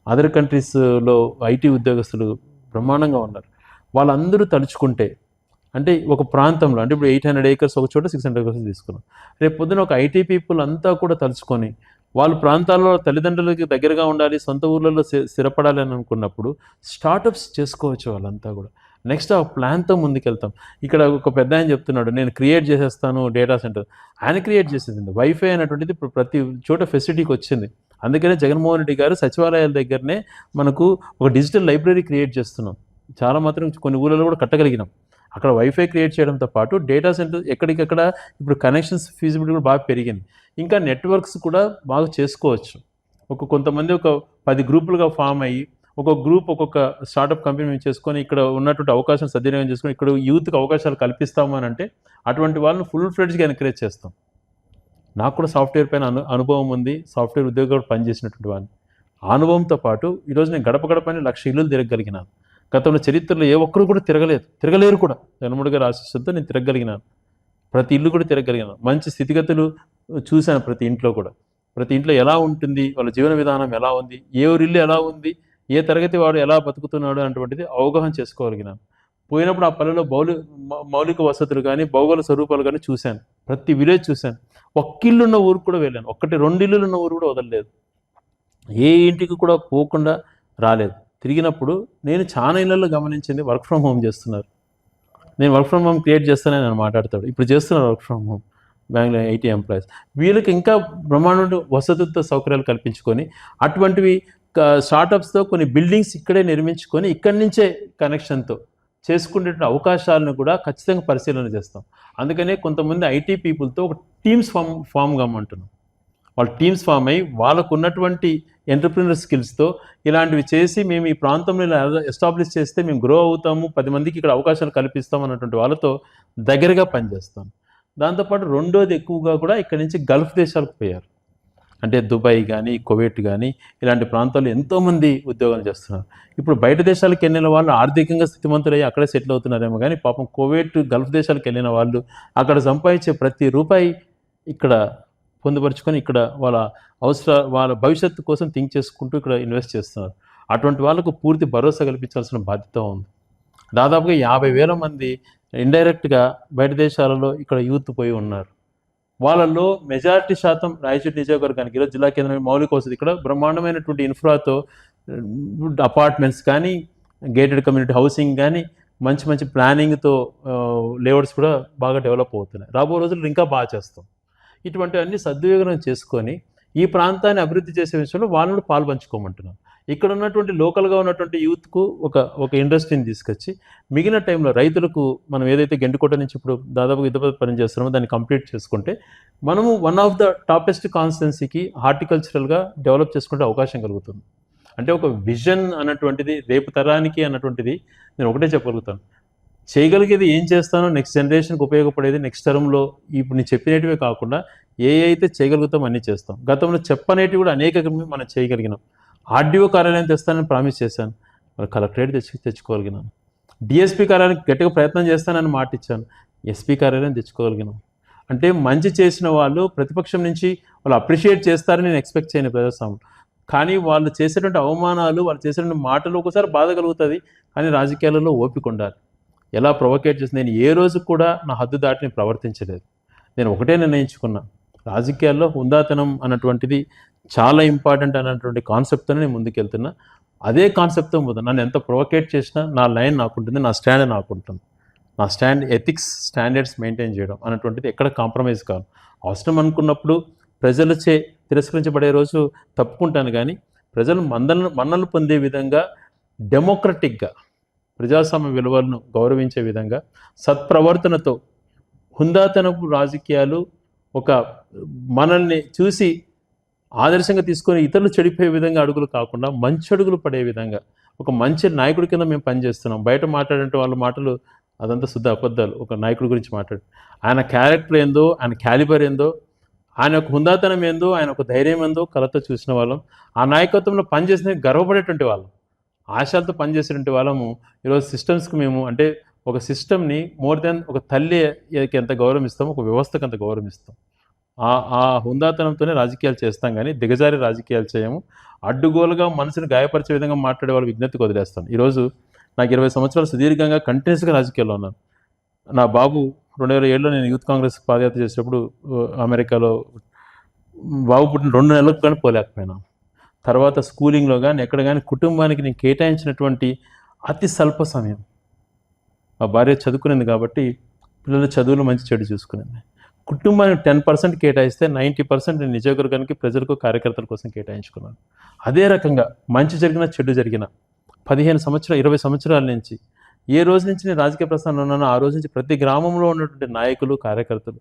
అదర్ కంట్రీస్లో ఐటీ ఉద్యోగస్తులు బ్రహ్మాండంగా ఉన్నారు. వాళ్ళందరూ తలుచుకుంటే, అంటే ఒక ప్రాంతంలో, అంటే ఇప్పుడు 800 acres ఒక చోట 600 acres తీసుకున్నాం. రేపు పొద్దున ఒక ఐటీ పీపుల్ అంతా కూడా తలుచుకొని వాళ్ళ ప్రాంతాల్లో తల్లిదండ్రులకి దగ్గరగా ఉండాలి, సొంత ఊర్లలో స్థిరపడాలి అని అనుకున్నప్పుడు స్టార్టప్స్ చేసుకోవచ్చు వాళ్ళంతా కూడా. నెక్స్ట్ ఆ ప్లాన్తో ముందుకెళ్తాం. ఇక్కడ ఒక పెద్ద ఆయన చెప్తున్నాడు, నేను క్రియేట్ చేసేస్తాను డేటా సెంటర్. ఆయన క్రియేట్ చేసేది వైఫై అనేటువంటిది ఇప్పుడు ప్రతి చోట ఫెసిలిటీకి వచ్చింది. అందుకనే జగన్మోహన్ రెడ్డి గారు సచివాలయాల దగ్గరనే మనకు ఒక డిజిటల్ లైబ్రరీ క్రియేట్ చేస్తున్నాం. చాలా మాత్రం కొన్ని ఊళ్ళలో కూడా కట్టగలిగినాం. అక్కడ వైఫై క్రియేట్ చేయడంతో పాటు డేటా సెంటర్ ఎక్కడికక్కడ ఇప్పుడు కనెక్షన్స్ ఫీజిబిలిటీ కూడా బాగా పెరిగింది. ఇంకా నెట్వర్క్స్ కూడా బాగా చేసుకోవచ్చు. కొంతమంది ఒక 10 గ్రూపులుగా ఫామ్ అయ్యి ఒక్కొక్క గ్రూప్ ఒక్కొక్క స్టార్టప్ కంపెనీ మేము చేసుకొని ఇక్కడ ఉన్నటువంటి అవకాశం సద్వినియోగం చేసుకొని ఇక్కడ యూత్కి అవకాశాలు కల్పిస్తాము అని అంటే అటువంటి వాళ్ళని ఫుల్ ఫ్లెడ్జ్గా ఎంకరేజ్ చేస్తాం. నాకు కూడా సాఫ్ట్వేర్ పైన అనుభవం ఉంది, సాఫ్ట్వేర్ ఉద్యోగాలు పనిచేసినటువంటి వాడిని. ఆ అనుభవంతో పాటు ఈరోజు నేను గడప గడపని 1,00,000 ఇల్లులు తిరగలిగినాను. గతంలో చరిత్రలో ఏ ఒక్కరు కూడా తిరగలేరు కూడా. జగన్మోహన్ రెడ్డి గారి ఆశీస్సులతో నేను తిరగలిగినాను. ప్రతి ఇల్లు కూడా తిరగలిగినాను. మంచి స్థితిగతులు చూశాను ప్రతి ఇంట్లో కూడా. ప్రతి ఇంట్లో ఎలా ఉంటుంది, వాళ్ళ జీవన విధానం ఎలా ఉంది, ఏ ఊరిల్లు ఎలా ఉంది, ఏ తరగతి వాడు ఎలా బతుకుతున్నాడు అటువంటిది అవగాహన చేసుకోగలిగినాను. పోయినప్పుడు ఆ పల్లెలో మౌలిక వసతులు కానీ భౌగోళిక స్వరూపాలు కానీ చూశాను. ప్రతి విలేజ్ చూశాను. ఒక్కిల్లు ఉన్న ఊరు కూడా వెళ్ళాను. 1-2 ఇల్లులు ఉన్న ఊరు కూడా వదలలేదు. ఏ ఇంటికి కూడా పోకుండా రాలేదు. తిరిగినప్పుడు నేను చాలా ఇళ్లలో గమనించింది వర్క్ ఫ్రమ్ హోమ్ చేస్తున్నారు. నేను వర్క్ ఫ్రమ్ హోమ్ క్రియేట్ చేస్తానని నేను మాట్లాడతాడు. ఇప్పుడు చేస్తున్నారు work from home Bengaluru IT employees. వీళ్ళకి ఇంకా బ్రహ్మాండ వసతులతో సౌకర్యాలు కల్పించుకొని అటువంటివి స్టార్టప్స్తో కొన్ని బిల్డింగ్స్ ఇక్కడే నిర్మించుకొని ఇక్కడి నుంచే కనెక్షన్తో చేసుకునే అవకాశాలను కూడా ఖచ్చితంగా పరిశీలన చేస్తాం. అందుకనే కొంతమంది ఐటీ పీపుల్తో ఒక టీమ్స్ ఫామ్ కమ్మంటున్నాం. వాళ్ళ టీమ్స్ ఫామ్ అయ్యి వాళ్ళకు ఉన్నటువంటి ఎంటర్ప్రినర్ స్కిల్స్తో ఇలాంటివి చేసి మేము ఈ ప్రాంతంలో ఇలా ఎస్టాబ్లిష్ చేస్తే మేము గ్రో అవుతాము, 10 మందికి ఇక్కడ అవకాశాలు కల్పిస్తాం అన్నటువంటి వాళ్ళతో దగ్గరగా పనిచేస్తాం. దాంతోపాటు రెండోది ఎక్కువగా కూడా ఇక్కడ నుంచి గల్ఫ్ దేశాలకు పోయారు. అంటే దుబాయ్ కానీ, కువైట్ కానీ ఇలాంటి ప్రాంతాల్లో ఎంతోమంది ఉద్యోగాలు చేస్తున్నారు. ఇప్పుడు బయట దేశాలకు వెళ్ళిన వాళ్ళు ఆర్థికంగా స్థితిమంతులయ్యి అక్కడే సెటిల్ అవుతున్నారేమో కానీ పాపం కువైట్, గల్ఫ్ దేశాలకు వెళ్ళిన వాళ్ళు అక్కడ సంపాదించే ప్రతి రూపాయి ఇక్కడ పొందుపరుచుకొని ఇక్కడ వాళ్ళ భవిష్యత్తు కోసం థింక్ చేసుకుంటూ ఇక్కడ ఇన్వెస్ట్ చేస్తున్నారు. అటువంటి వాళ్ళకు పూర్తి భరోసా కల్పించాల్సిన బాధ్యత ఉంది. దాదాపుగా 50,000 మంది ఇండైరెక్ట్గా బయట దేశాలలో ఇక్కడ యూత్ పోయి ఉన్నారు. వాళ్ళల్లో మెజారిటీ శాతం రాయచూరు నియోజకవర్గానికి ఈరోజు జిల్లా కేంద్రం మౌలిక వసతి ఇక్కడ బ్రహ్మాండమైనటువంటి ఇన్ఫ్రాతో అపార్ట్మెంట్స్ కానీ, గేటెడ్ కమ్యూనిటీ హౌసింగ్ కానీ, మంచి మంచి ప్లానింగ్తో లేఅవుట్స్ కూడా బాగా డెవలప్ అవుతున్నాయి. రాబో రోజుల్లో ఇంకా బాగా చేస్తాం. ఇటువంటివన్నీ సద్వినియోగం చేసుకొని ఈ ప్రాంతాన్ని అభివృద్ధి చేసే విషయంలో వాళ్ళని పాల్పంచుకోమంటున్నాం. ఇక్కడ ఉన్నటువంటి లోకల్గా ఉన్నటువంటి యూత్కు ఒక ఇండస్ట్రీని తీసుకొచ్చి మిగిలిన టైంలో రైతులకు మనం ఏదైతే గెంటుకోట నుంచి ఇప్పుడు దాదాపు యుద్ధ పని చేస్తున్నామో దాన్ని కంప్లీట్ చేసుకుంటే మనము వన్ ఆఫ్ ద టాపెస్ట్ కాన్స్టిట్యున్సీకి హార్టికల్చరల్గా డెవలప్ చేసుకుంటే అవకాశం కలుగుతుంది. అంటే ఒక విజన్ అన్నటువంటిది రేపు తరానికి అన్నటువంటిది నేను ఒకటే చెప్పగలుగుతాను. చేయగలిగేది ఏం చేస్తానో నెక్స్ట్ జనరేషన్కి ఉపయోగపడేది నెక్స్ట్ టర్మ్లో ఇప్పుడు నేను చెప్పినటివే కాకుండా ఏ అయితే చేయగలుగుతాం అన్నీ చేస్తాం. గతంలో చెప్పనేటివి కూడా అనేక మనం చేయగలిగినాం. ఆర్డీఓ కార్యాలయం తెస్తానని ప్రామిస్ చేశాను, మరి కలెక్టరేట్ తెచ్చుకోగలిగినాను. డిఎస్పీ కార్యాలయానికి గట్టిగా ప్రయత్నం చేస్తానని మాట ఇచ్చాను, ఎస్పీ కార్యాలయం తెచ్చుకోగలిగినాం. అంటే మంచి చేసిన వాళ్ళు ప్రతిపక్షం నుంచి వాళ్ళు అప్రిషియేట్ చేస్తారని నేను ఎక్స్పెక్ట్ చేయను ప్రజాస్వామ్యం. కానీ వాళ్ళు చేసేటువంటి అవమానాలు, వాళ్ళు చేసేటువంటి మాటలు ఒకసారి బాధ కలుగుతుంది. కానీ రాజకీయాలలో ఓపిక ఉండాలి. ఎలా ప్రొవోకేట్ చేసి నేను ఏ రోజు కూడా నా హద్దు దాటిని ప్రవర్తించలేదు. నేను ఒకటే నిర్ణయించుకున్నా, రాజకీయాల్లో హుందాతనం అన్నటువంటిది చాలా ఇంపార్టెంట్ అన్నటువంటి కాన్సెప్ట్తో నేను ముందుకెళ్తున్నా. అదే కాన్సెప్ట్తో నన్ను ఎంత ప్రొవోకేట్ చేసినా నా లైన్ నాకుంటుంది, నా స్టాండ్ నాకుంటుంది. నా స్టాండ్ ఎథిక్స్ స్టాండర్డ్స్ మెయింటైన్ చేయడం అన్నటువంటిది ఎక్కడ కాంప్రమైజ్ కాదు. అవసరం అనుకున్నప్పుడు ప్రజలచే తిరస్కరించబడే రోజు తప్పుకుంటాను, కానీ ప్రజలు మన్నలు పొందే విధంగా డెమోక్రటిక్గా ప్రజాస్వామ్య విలువలను గౌరవించే విధంగా సత్ప్రవర్తనతో హుందాతనపు రాజకీయాలు ఒక మనల్ని చూసి ఆదర్శంగా తీసుకొని ఇతరులు చెడిపోయే విధంగా అడుగులు కాకుండా మంచి అడుగులు పడే విధంగా ఒక మంచి నాయకుడి కింద మేము పనిచేస్తున్నాం. బయట మాట్లాడే వాళ్ళ మాటలు అదంతా శుద్ధ అబద్ధాలు. ఒక నాయకుడి గురించి మాట్లాడు, ఆయన క్యారెక్టర్ ఏందో, ఆయన క్యాలిబర్ ఏందో, ఆయన ఒక హుందాతనం ఏందో, ఆయన ఒక ధైర్యం ఏందో కళతో చూసిన వాళ్ళం. ఆ నాయకత్వంలో పనిచేసిన గర్వపడేటువంటి వాళ్ళం, ఆశలతో పనిచేసేటువంటి వాళ్ళము. ఈరోజు సిస్టమ్స్కి మేము అంటే ఒక సిస్టమ్ని మోర్ దెన్ ఒక తల్లికి ఎంత గౌరవం ఇస్తామో ఒక వ్యవస్థకు అంత గౌరవం ఇస్తాం. ఆ హుందాతనంతోనే రాజకీయాలు చేస్తాం, కానీ దిగజారి రాజకీయాలు చేయము. అడ్డుగోలుగా మనసుని గాయపరిచే విధంగా మాట్లాడే వాళ్ళు విజ్ఞప్తికి వదిలేస్తాను. ఈరోజు నాకు 20 సంవత్సరాలు సుదీర్ఘంగా కంటిన్యూస్గా రాజకీయాల్లో ఉన్నాను. నా బాబు 2007లో నేను యూత్ కాంగ్రెస్ పాదయాత్ర చేసేటప్పుడు అమెరికాలో బాబు పుట్టిన 2 నెలలకు కానీ పోలేకపోయినాను. తర్వాత స్కూలింగ్లో కానీ ఎక్కడ కానీ కుటుంబానికి నేను కేటాయించినటువంటి అతి స్వల్ప సమయం. మా భార్య చదువుకునేది కాబట్టి పిల్లల చదువులు మంచి చెడు చూసుకునేది. కుటుంబానికి 10% కేటాయిస్తే 90% నేను నిజవర్గానికి, ప్రజలకు, కార్యకర్తల కోసం కేటాయించుకున్నాను. అదే రకంగా మంచి జరిగిన చెడు జరిగిన 15 సంవత్సరాలు 20 సంవత్సరాల నుంచి ఏ రోజు నుంచి నేను రాజకీయ ప్రస్థానంలో ఉన్నానో ఆ రోజు నుంచి ప్రతి గ్రామంలో ఉన్నటువంటి నాయకులు, కార్యకర్తలు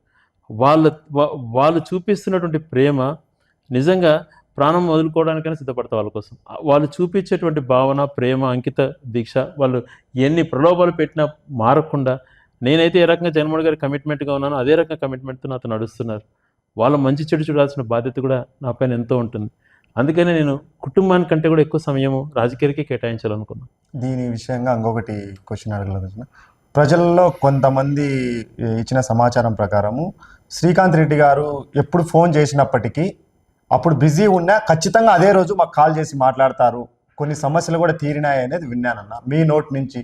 వాళ్ళు చూపిస్తున్నటువంటి ప్రేమ నిజంగా ప్రాణం వదులుకోవడానికైనా సిద్ధపడతారు వాళ్ళ కోసం. వాళ్ళు చూపించేటువంటి భావన, ప్రేమ, అంకిత దీక్ష, వాళ్ళు ఎన్ని ప్రలోభాలు పెట్టినా మారకుండా నేనైతే ఏ రకంగా జగన్మోహన్ గారి కమిట్మెంట్గా ఉన్నానో అదే రకంగా కమిట్మెంట్తో నాతో నడుస్తున్నారు. వాళ్ళ మంచి చెడు చూడాల్సిన బాధ్యత కూడా నా పైన ఎంతో ఉంటుంది. అందుకనే నేను కుటుంబానికంటే కూడా ఎక్కువ సమయము రాజకీయాలకే కేటాయించాలనుకున్నాను. దీని విషయంగా ఇంకొకటి క్వశ్చన్ అడగలేదు. ప్రజల్లో కొంతమంది ఇచ్చిన సమాచారం ప్రకారము శ్రీకాంత్ రెడ్డి గారు ఎప్పుడు ఫోన్ చేసినప్పటికీ అప్పుడు బిజీ ఉన్నా ఖచ్చితంగా అదే రోజు మాకు కాల్ చేసి మాట్లాడతారు, కొన్ని సమస్యలు కూడా తీరినాయి అనేది విన్నానన్న మీ నోట్ నుంచి.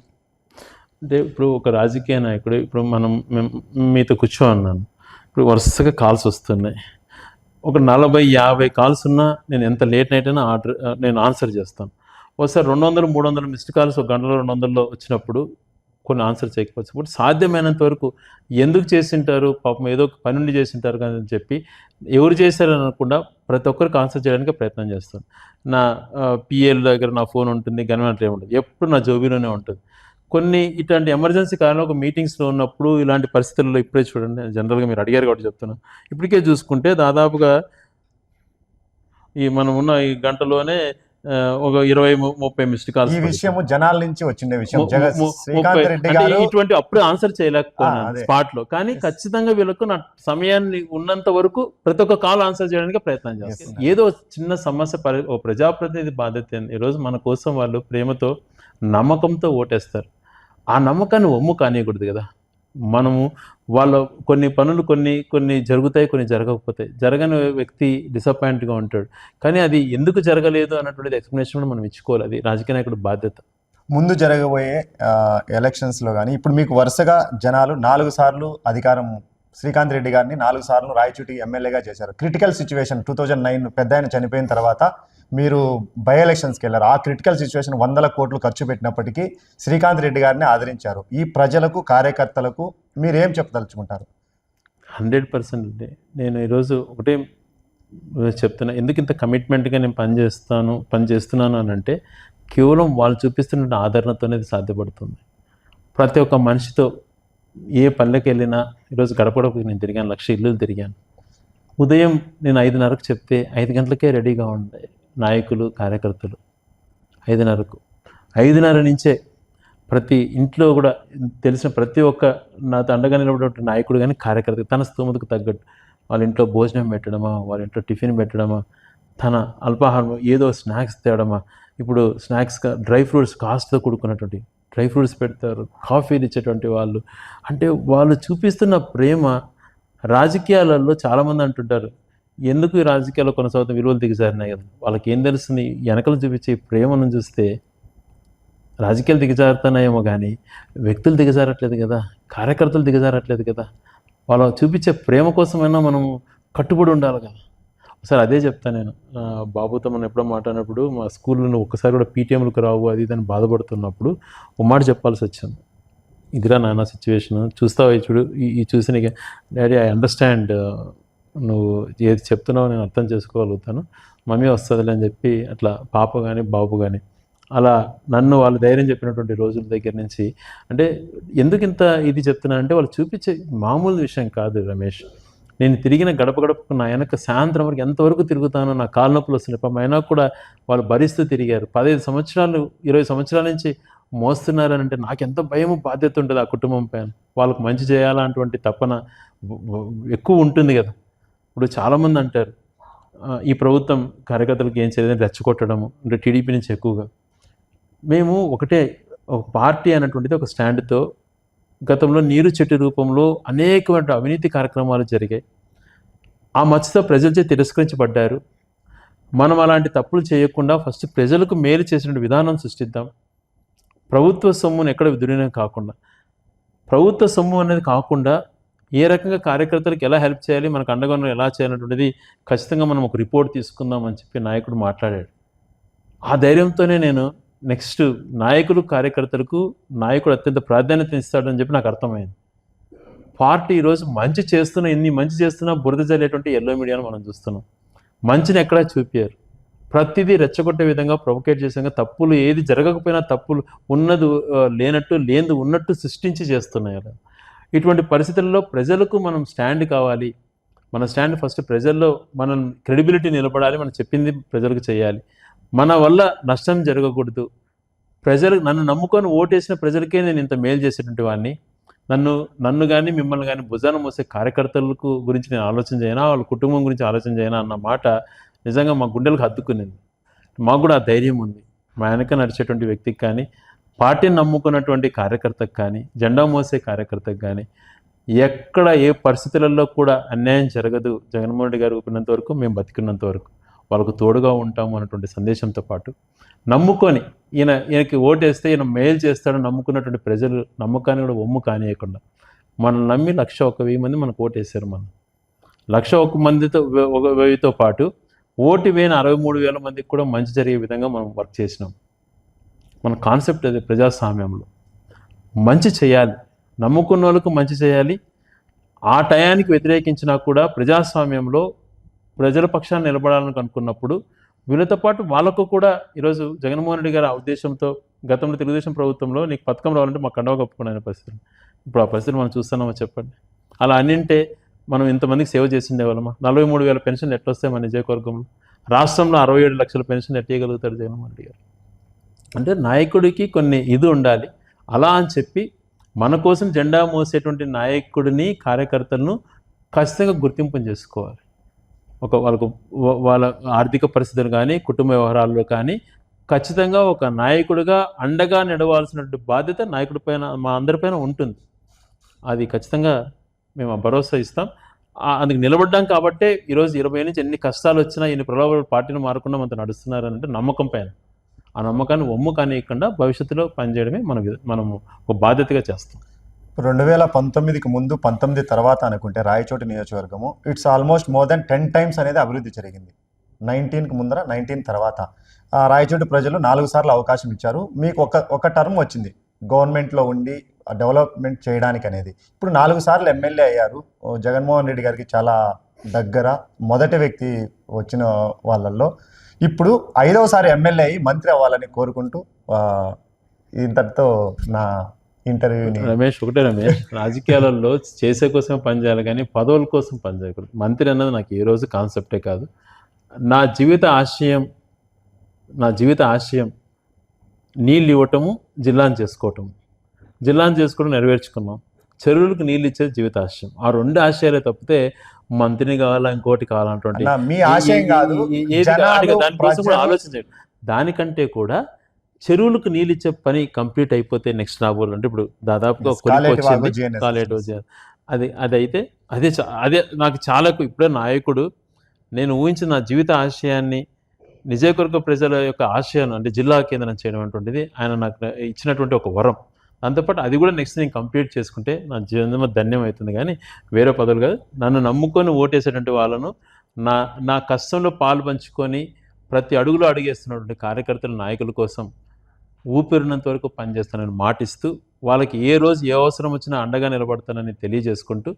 అంటే ఇప్పుడు ఒక రాజకీయ నాయకుడు, ఇప్పుడు మేము మీతో కూర్చో అన్నాను, ఇప్పుడు వరుసగా కాల్స్ వస్తున్నాయి. ఒక 40-50 కాల్స్ ఉన్నా నేను ఎంత లేట్ నైట్ అయినా నేను ఆన్సర్ చేస్తాను. ఒకసారి 200-300 మిస్డ్ కాల్స్ ఒక గంటలో 200లో వచ్చినప్పుడు కొన్ని ఆన్సర్ చేయకపోవచ్చు. ఇప్పుడు సాధ్యమైనంత వరకు ఎందుకు చేసింటారు, పాపం ఏదో ఒక పని ఉండి చేసింటారు కానీ అని చెప్పి ఎవరు చేశారని అనకుండా ప్రతి ఒక్కరికి ఆన్సర్ చేయడానికి ప్రయత్నం చేస్తాను. నా పిఏల దగ్గర నా ఫోన్ ఉంటుంది, గవర్నమెంట్ ఉంటుంది, ఎప్పుడు నా జోబీలోనే ఉంటుంది. కొన్ని ఇట్లాంటి ఎమర్జెన్సీ కారణం ఒక మీటింగ్స్లో ఉన్నప్పుడు ఇలాంటి పరిస్థితుల్లో ఇప్పుడే చూడండి, జనరల్గా మీరు అడిగారు కాబట్టి చెప్తున్నాను. ఇప్పటికే చూసుకుంటే దాదాపుగా మనం ఉన్న ఈ గంటలోనే ఒక 20-30 మిస్డ్ కాల్స్. ఈ విషయం జనాల నుంచి వచ్చిండే విషయం. శ్రీకాంత్ రెడ్డి గారు ఇటువంటి అప్పుడు ఆన్సర్ చేయలేకపోయాను స్పాట్ లో, కానీ ఖచ్చితంగా వీళ్ళకు నా సమయాన్ని ఉన్నంత వరకు ప్రతి ఒక్క కాల్ ఆన్సర్ చేయడానికి ప్రయత్నం చేస్తాను. ఏదో చిన్న సమస్య ఓ ప్రజాప్రతినిధి బాధ్యత. ఈరోజు మన కోసం వాళ్ళు ప్రేమతో, నమ్మకంతో ఓటేస్తారు. ఆ నమ్మకాన్ని ఒమ్ము కానియకూడదు కదా. మనము వాళ్ళ కొన్ని పనులు కొన్ని జరుగుతాయి, కొన్ని జరగకపోతాయి. జరగని వ్యక్తి డిసప్పాయింట్గా ఉంటాడు, కానీ అది ఎందుకు జరగలేదు అన్నటువంటిది ఎక్స్ప్లెనేషన్ కూడా మనం ఇచ్చుకోవాలి. అది రాజకీయ నాయకుడు బాధ్యత. ముందు జరగబోయే ఎలక్షన్స్లో కానీ ఇప్పుడు మీకు వరుసగా జనాలు 4 సార్లు అధికారం, శ్రీకాంత్ రెడ్డి గారిని 4 సార్లు రాయచూటికి ఎమ్మెల్యేగా చేశారు. క్రిటికల్ సిచ్యువేషన్ 2009 పెద్ద ఆయన చనిపోయిన తర్వాత మీరు బై ఎలక్షన్స్కి వెళ్ళారు. ఆ క్రిటికల్ సిచ్యువేషన్ 100 కోట్లు ఖర్చు పెట్టినప్పటికీ శ్రీకాంత్ రెడ్డి గారిని ఆదరించారు. ఈ ప్రజలకు, కార్యకర్తలకు మీరు ఏం చెప్పదలుచుకుంటారు? 100% నేను ఈరోజు ఒకటే చెప్తున్నా, ఎందుకు ఇంత కమిట్మెంట్గా నేను పనిచేస్తున్నాను అని అంటే కేవలం వాళ్ళు చూపిస్తున్న ఆదరణతోనే ఇది సాధ్యపడుతుంది. ప్రతి ఒక్క మనిషితో ఏ పల్లెకి వెళ్ళినా, ఈరోజు గడపడకు నేను తిరిగాను, 1,00,000 ఇల్లులు తిరిగాను. ఉదయం నేను 5:30కు చెప్తే 5 గంటలకే రెడీగా ఉండే నాయకులు, కార్యకర్తలు. 5:30కు 5:30 నుంచే ప్రతి ఇంట్లో కూడా తెలిసిన ప్రతి ఒక్క నాతో అండగా నిలబడే నాయకుడు కానీ, కార్యకర్త తన స్తోమతకు తగ్గట్టు వాళ్ళ ఇంట్లో భోజనం పెట్టడమా, వాళ్ళ ఇంట్లో టిఫిన్ పెట్టడమా, తన అల్పాహారం ఏదో స్నాక్స్ తేవడమా. ఇప్పుడు స్నాక్స్గా డ్రై ఫ్రూట్స్ కాస్ట్తో కూడుకున్నటువంటి డ్రై ఫ్రూట్స్ పెడతారు, కాఫీలు ఇచ్చేటువంటి వాళ్ళు. అంటే వాళ్ళు చూపిస్తున్న ప్రేమ రాజకీయాలలో చాలామంది అంటుంటారు, ఎందుకు ఈ రాజకీయాల్లో కొనసాగుతున్న విలువలు దిగజారినాయి కదా. వాళ్ళకి ఏం తెలుస్తుంది, వెనకలు చూపించే ఈ ప్రేమను చూస్తే రాజకీయాలు దిగజారుతున్నాయేమో కానీ వ్యక్తులు దిగజారట్లేదు కదా, కార్యకర్తలు దిగజారట్లేదు కదా. వాళ్ళు చూపించే ప్రేమ కోసమైనా మనం కట్టుబడి ఉండాలి కదా. ఒకసారి అదే చెప్తాను నేను, బాబుతో మనం ఎప్పుడో మాట్లాడినప్పుడు, మా స్కూల్లో నువ్వు ఒక్కసారి కూడా పీటీఎంలకు రావు అది ఇదని బాధపడుతున్నప్పుడు ఒక మాట చెప్పాల్సి వచ్చింది. ఇదిరా నాన్న సిచ్యువేషన్, చూస్తావా చూడు ఈ చూసి నీకు డాడీ ఐ అండర్స్టాండ్, నువ్వు ఏది చెప్తున్నావో నేను అర్థం చేసుకోగలుగుతాను, మమ్మీ వస్తుందిలే అని చెప్పి అట్లా పాప కానీ బాబు కానీ అలా నన్ను వాళ్ళు ధైర్యం చెప్పినటువంటి రోజుల దగ్గర నుంచి. అంటే ఎందుకు ఇంత ఇది చెప్తున్నానంటే వాళ్ళు చూపించే మామూలు విషయం కాదు రమేష్. నేను తిరిగిన గడప గడపకు నా వెనక సాయంత్రం వరకు ఎంతవరకు తిరుగుతానో, నా కాళ్ళ నొప్పులు వస్తున్నాయి. పాపం అయినా కూడా వాళ్ళు భరిస్తూ తిరిగారు. 15 సంవత్సరాలు 20 సంవత్సరాల నుంచి మోస్తున్నారని అంటే నాకు ఎంత భయము బాధ్యత ఉంటుంది ఆ కుటుంబం పైన. వాళ్ళకు మంచి చేయాలన్నటువంటి తపన ఎక్కువ ఉంటుంది కదా. ఇప్పుడు చాలామంది అంటారు ఈ ప్రభుత్వం కార్యకర్తలకు ఏం చేయలేదని రెచ్చగొట్టడము, అంటే టీడీపీ నుంచి ఎక్కువగా. మేము ఒకటే, ఒక పార్టీ అనేటువంటిది ఒక స్టాండ్తో గతంలో నీరు చెట్టు రూపంలో అనేకమైన అవినీతి కార్యక్రమాలు జరిగాయి. ఆ మచ్చతో ప్రజలచే తిరస్కరించబడ్డారు. మనం అలాంటి తప్పులు చేయకుండా ఫస్ట్ ప్రజలకు మేలు చేసిన విధానం సృష్టిద్దాం. ప్రభుత్వ సొమ్మును ఎక్కడ దుర్వినియోగం కాకుండా, ప్రభుత్వ సొమ్ము అనేది కాకుండా ఏ రకంగా కార్యకర్తలకు ఎలా హెల్ప్ చేయాలి, మనకు అండగా ఎలా చేయాలనేటువంటిది ఖచ్చితంగా మనం ఒక రిపోర్ట్ తీసుకుందాం అని చెప్పి నాయకుడు మాట్లాడాడు. ఆ ధైర్యంతోనే నేను నెక్స్ట్ నాయకులు కార్యకర్తలకు నాయకుడు అత్యంత ప్రాధాన్యత ఇస్తాడని చెప్పి నాకు అర్థమైంది. పార్టీ ఈరోజు మంచి చేస్తున్నా, ఎన్ని మంచి చేస్తున్నా బురద జల్లేటువంటి ఎల్లో మీడియాను మనం చూస్తున్నాం. మంచిని ఎక్కడా చూపారు, ప్రతిదీ రెచ్చగొట్టే విధంగా ప్రొవోకేట్ చేసే విధంగా, తప్పులు ఏది జరగకపోయినా తప్పులు ఉన్నది లేనట్టు లేనిది ఉన్నట్టు సృష్టించి చేస్తున్నాయి అలా. ఇటువంటి పరిస్థితుల్లో ప్రజలకు మనం స్టాండ్ కావాలి. మన స్టాండ్ ఫస్ట్ ప్రజల్లో మనం క్రెడిబిలిటీ నిలబడాలి, మనం చెప్పింది ప్రజలకు చేయాలి. మన వల్ల నష్టం జరగకూడదు. ప్రజలు నన్ను నమ్ముకొని ఓటేసిన ప్రజలకే నేను ఇంత మేలు చేసేటువంటి వాడిని, నన్ను కానీ మిమ్మల్ని కానీ భుజాన మోసే కార్యకర్తలకు గురించి నేను ఆలోచన చేయనా, వాళ్ళ కుటుంబం గురించి ఆలోచన చేయనా అన్న మాట నిజంగా మా గుండెలకు హత్తుకునేది. మాకు కూడా ఆ ధైర్యం ఉంది. మా వెనక నడిచేటువంటి వ్యక్తికి కానీ, పార్టీని నమ్ముకున్నటువంటి కార్యకర్తకు కానీ, జెండా మోసే కార్యకర్తకు కానీ ఎక్కడ ఏ పరిస్థితులలో కూడా అన్యాయం జరగదు. జగన్మోహన్ రెడ్డి గారు ఊపినంత వరకు, మేము బతికున్నంత వరకు వాళ్ళకు తోడుగా ఉంటాము అన్నటువంటి సందేశంతో పాటు, నమ్ముకొని ఈయనకి ఓటేస్తే ఈయన మేలు చేస్తాడని నమ్ముకున్నటువంటి ప్రజలు నమ్మకాన్ని కూడా ఒమ్ము కానియకుండా, మనం నమ్మి 1,01,000 మంది మనకు ఓటేశారు. మనం 1,01,000 మందితో 1,000తో పాటు ఓటు వేయని 63,000 మందికి కూడా మంచి జరిగే విధంగా మనం వర్క్ చేసినాం. మన కాన్సెప్ట్ అది, ప్రజాస్వామ్యంలో మంచి చేయాలి, నమ్ముకున్న వాళ్ళకు మంచి చేయాలి. ఆ టయానికి వ్యతిరేకించినా కూడా ప్రజాస్వామ్యంలో ప్రజల పక్షాన్ని నిలబడాలని అనుకున్నప్పుడు వీళ్ళతో పాటు వాళ్ళకు కూడా ఈరోజు జగన్మోహన్ రెడ్డి గారి ఆ ఉద్దేశంతో గతంలో తెలుగుదేశం ప్రభుత్వంలో నీకు పథకం రావాలంటే మా కండవ కప్పుకునే పరిస్థితులు, ఇప్పుడు ఆ పరిస్థితులు మనం చూస్తున్నామో చెప్పండి. అలా అన్నింటే మనం ఇంతమందికి సేవ చేసిండే వాళ్ళమా? 43,000 పెన్షన్లు ఎట్లా వస్తాయి మన నియోజకవర్గంలో? రాష్ట్రంలో 67 లక్షల పెన్షన్లు ఎట్టేయగలుగుతాడు జగన్మోహన్ రెడ్డి గారు? అంటే నాయకుడికి కొన్ని ఇది ఉండాలి. అలా అని చెప్పి మన కోసం జెండా మోసేటువంటి నాయకుడిని, కార్యకర్తలను ఖచ్చితంగా గుర్తింపు చేసుకోవాలి. వాళ్ళ ఆర్థిక పరిస్థితులు కానీ, కుటుంబ వ్యవహారాల్లో కానీ ఖచ్చితంగా ఒక నాయకుడిగా అండగా నడవాల్సినటువంటి బాధ్యత నాయకుడి పైన, మా అందరిపైన ఉంటుంది. అది ఖచ్చితంగా మేము ఆ భరోసా ఇస్తాం. అందుకు నిలబడ్డాం కాబట్టే ఈరోజు 20 నుంచి ఎన్ని కష్టాలు వచ్చినా, ఎన్ని ప్రలోభాలు పార్టీని మారకుండా మనతో నడుస్తున్నారంటే నమ్మకం పైన. ఆ నమ్మకాన్ని ఒమ్ము కానియకుండా భవిష్యత్తులో పనిచేయడమే మనము ఒక బాధ్యతగా చేస్తాం. 2019కి ముందు, 19 తర్వాత అనుకుంటే రాయచోటి నియోజకవర్గము it's almost more than 10 times అనేది అభివృద్ధి జరిగింది. 19కి ముందర, 19 తర్వాత రాయచోటి ప్రజలు 4 సార్లు అవకాశం ఇచ్చారు. మీకు ఒక టర్మ్ వచ్చింది గవర్నమెంట్లో ఉండి డెవలప్మెంట్ చేయడానికి అనేది. ఇప్పుడు 4 సార్లు ఎమ్మెల్యే అయ్యారు. జగన్మోహన్ రెడ్డి గారికి చాలా దగ్గర మొదటి వ్యక్తి వచ్చిన వాళ్ళల్లో ఇప్పుడు 5వసారి ఎమ్మెల్యే అయ్యి మంత్రి అవ్వాలని కోరుకుంటూ ఇంతటితో నా ఇంటర్వ్యూని రమేష్, రాజకీయాలలో చేసే కోసమే పనిచేయాలి కానీ పదవుల కోసం పనిచేయకూడదు. మంత్రి అన్నది నాకు ఏ రోజు కాన్సెప్టే కాదు. నా జీవిత ఆశయం నీళ్ళు ఇవ్వటము, జిల్లాను చేసుకోవటం నెరవేర్చుకున్నాం. చెరువులకు నీళ్ళు ఇచ్చేది జీవిత ఆశయం. ఆ 2 ఆశయాలే తప్పితే మంత్రిని కావాలా ఇంకోటి కావాలన్నటువంటి అన్న, మీ ఆశయం కాదు, దానికోసం కూడా ఆలోచించండి. దానికంటే కూడా చెరువులకు నీళ్ళు ఇచ్చే పని కంప్లీట్ అయిపోతే నెక్స్ట్ రాబోలంటే ఇప్పుడు దాదాపుగా అదైతే అదే నాకు చాలా ఇప్పుడే నాయకుడు నేను ఊహించిన నా జీవిత ఆశయాన్ని నిజయకొరక ప్రజల యొక్క ఆశయాన్ని అంటే జిల్లా కేంద్రం చేయడం అటువంటిది ఆయన నాకు ఇచ్చినటువంటి ఒక వరం. దాంతోపాటు అది కూడా నెక్స్ట్ నేను కంప్లీట్ చేసుకుంటే నా జీవనం ధన్యం అవుతుంది. కానీ వేరే పదవులు కాదు. నన్ను నమ్ముకొని ఓటేసేటువంటి వాళ్ళను నా కష్టంలో పాలు పంచుకొని ప్రతి అడుగులో అడుగేస్తున్నటువంటి కార్యకర్తల నాయకుల కోసం ఊపిరినంత వరకు పనిచేస్తానని మాటిస్తూ వాళ్ళకి ఏ రోజు ఏ అవసరం వచ్చినా అండగా నిలబడతానని తెలియజేసుకుంటూ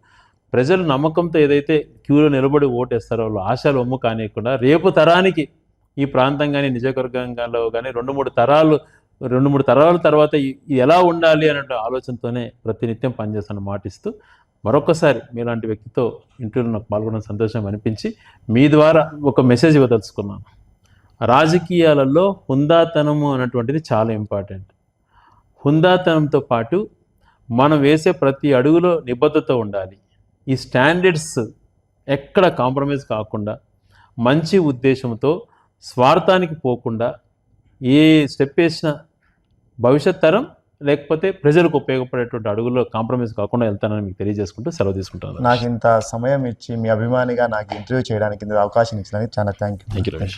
ప్రజలు నమ్మకంతో ఏదైతే క్యూలో నిలబడి ఓటేస్తారో వాళ్ళు ఆశలు ఒమ్ము కానియకుండా రేపు తరానికి ఈ ప్రాంతం కానీ నిజవర్గంలో కానీ 2-3 తరాల తర్వాత ఎలా ఉండాలి అనే ఆలోచనతోనే ప్రతినిత్యం పనిచేస్తానని మాటిస్తూ మరొకసారి మీలాంటి వ్యక్తితో ఇంటర్వ్యూలో నాకు పాల్గొనడం సంతోషం అనిపించి మీ ద్వారా ఒక మెసేజ్ ఇవ్వదలుచుకున్నాను. రాజకీయాలలో హుందాతనము అన్నటువంటిది చాలా ఇంపార్టెంట్. హుందాతనంతో పాటు మనం వేసే ప్రతి అడుగులో నిబద్ధత ఉండాలి. ఈ స్టాండర్డ్స్ ఎక్కడ కాంప్రమైజ్ కాకుండా మంచి ఉద్దేశంతో స్వార్థానికి పోకుండా ఏ స్టెప్ వేసినా భవిష్యత్ తరం లేకపోతే ప్రజలకు ఉపయోగపడేటువంటి అడుగుల్లో కాంప్రమైజ్ కాకుండా వెళ్తానని మీకు తెలియజేసుకుంటూ సెలవు తీసుకుంటాను. నాకు ఇంత సమయం ఇచ్చి మీ అభిమానిగా నాకు ఇంటర్వ్యూ చేయడానికి అవకాశం ఇచ్చినందుకు చాలా థ్యాంక్ యూ. రమేష్.